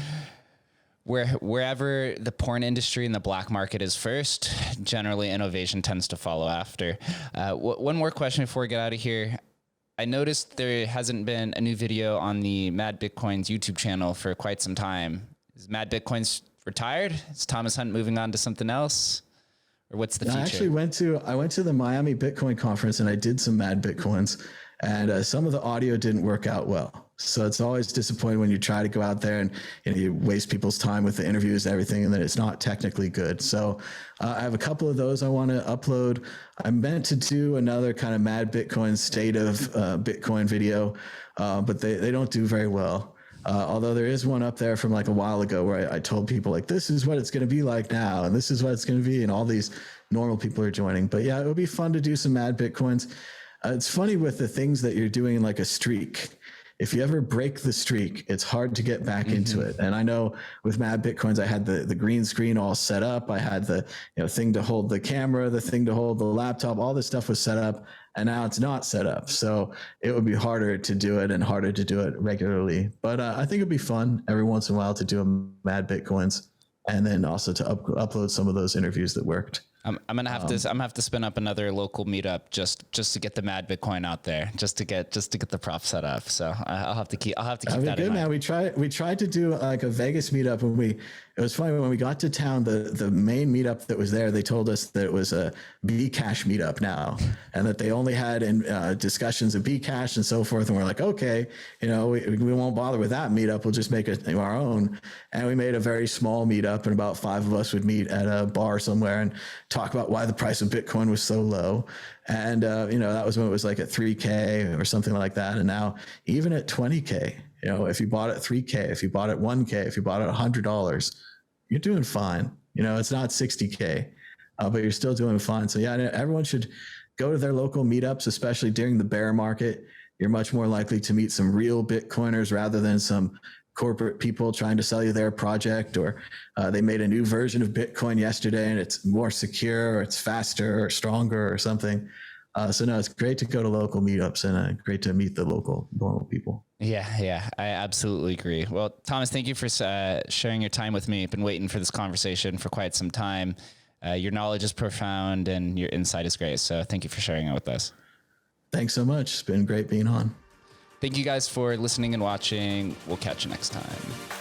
Wherever the porn industry and the black market is first, generally innovation tends to follow after. One more question before we get out of here. I noticed there hasn't been a new video on the Mad Bitcoins YouTube channel for quite some time. Is Mad Bitcoins retired? Is Thomas Hunt moving on to something else? Or what's the future? I went to the Miami Bitcoin conference and I did some Mad Bitcoins, and some of the audio didn't work out well. So it's always disappointing when you try to go out there and you waste people's time with the interviews and everything, and then it's not technically good. So I have a couple of those I want to upload. I meant to do another kind of Mad Bitcoin state of Bitcoin video, but they don't do very well. Although there is one up there from like a while ago where I told people like, this is what it's going to be like now, and this is what it's going to be, and all these normal people are joining. But yeah, it would be fun to do some Mad Bitcoins. It's funny with the things that you're doing like a streak. If you ever break the streak, it's hard to get back into it. And I know with Mad Bitcoins, I had the green screen all set up. I had the thing to hold the camera, the thing to hold the laptop, all this stuff was set up, and now it's not set up. So it would be harder to do it and harder to do it regularly. But I think it'd be fun every once in a while to do a Mad Bitcoins, and then also to upload some of those interviews that worked. I'm gonna have to spin up another local meetup just to get the Mad Bitcoin out there, just to get the prop set up. So I'll have to keep that in mind. Man. We tried to do like a Vegas meetup it was funny when we got to town, the main meetup that was there, they told us that it was a Bcash meetup now, and that they only had discussions of Bcash and so forth. And we're like, okay, we won't bother with that meetup. We'll just make it our own. And we made a very small meetup, and about 5 of us would meet at a bar somewhere and talk about why the price of Bitcoin was so low. And, that was when it was like at 3K or something like that. And now even at 20K, if you bought at 3K, if you bought at 1K, if you bought at $100, you're doing fine. It's not 60K, but you're still doing fine. So yeah, everyone should go to their local meetups, especially during the bear market. You're much more likely to meet some real Bitcoiners rather than some corporate people trying to sell you their project, or they made a new version of Bitcoin yesterday and it's more secure, or it's faster or stronger or something. So no, it's great to go to local meetups, and great to meet the local normal people. Yeah, I absolutely agree. Well, Thomas, thank you for sharing your time with me. I've been waiting for this conversation for quite some time. Your knowledge is profound and your insight is great. So thank you for sharing it with us. Thanks so much. It's been great being on. Thank you guys for listening and watching. We'll catch you next time.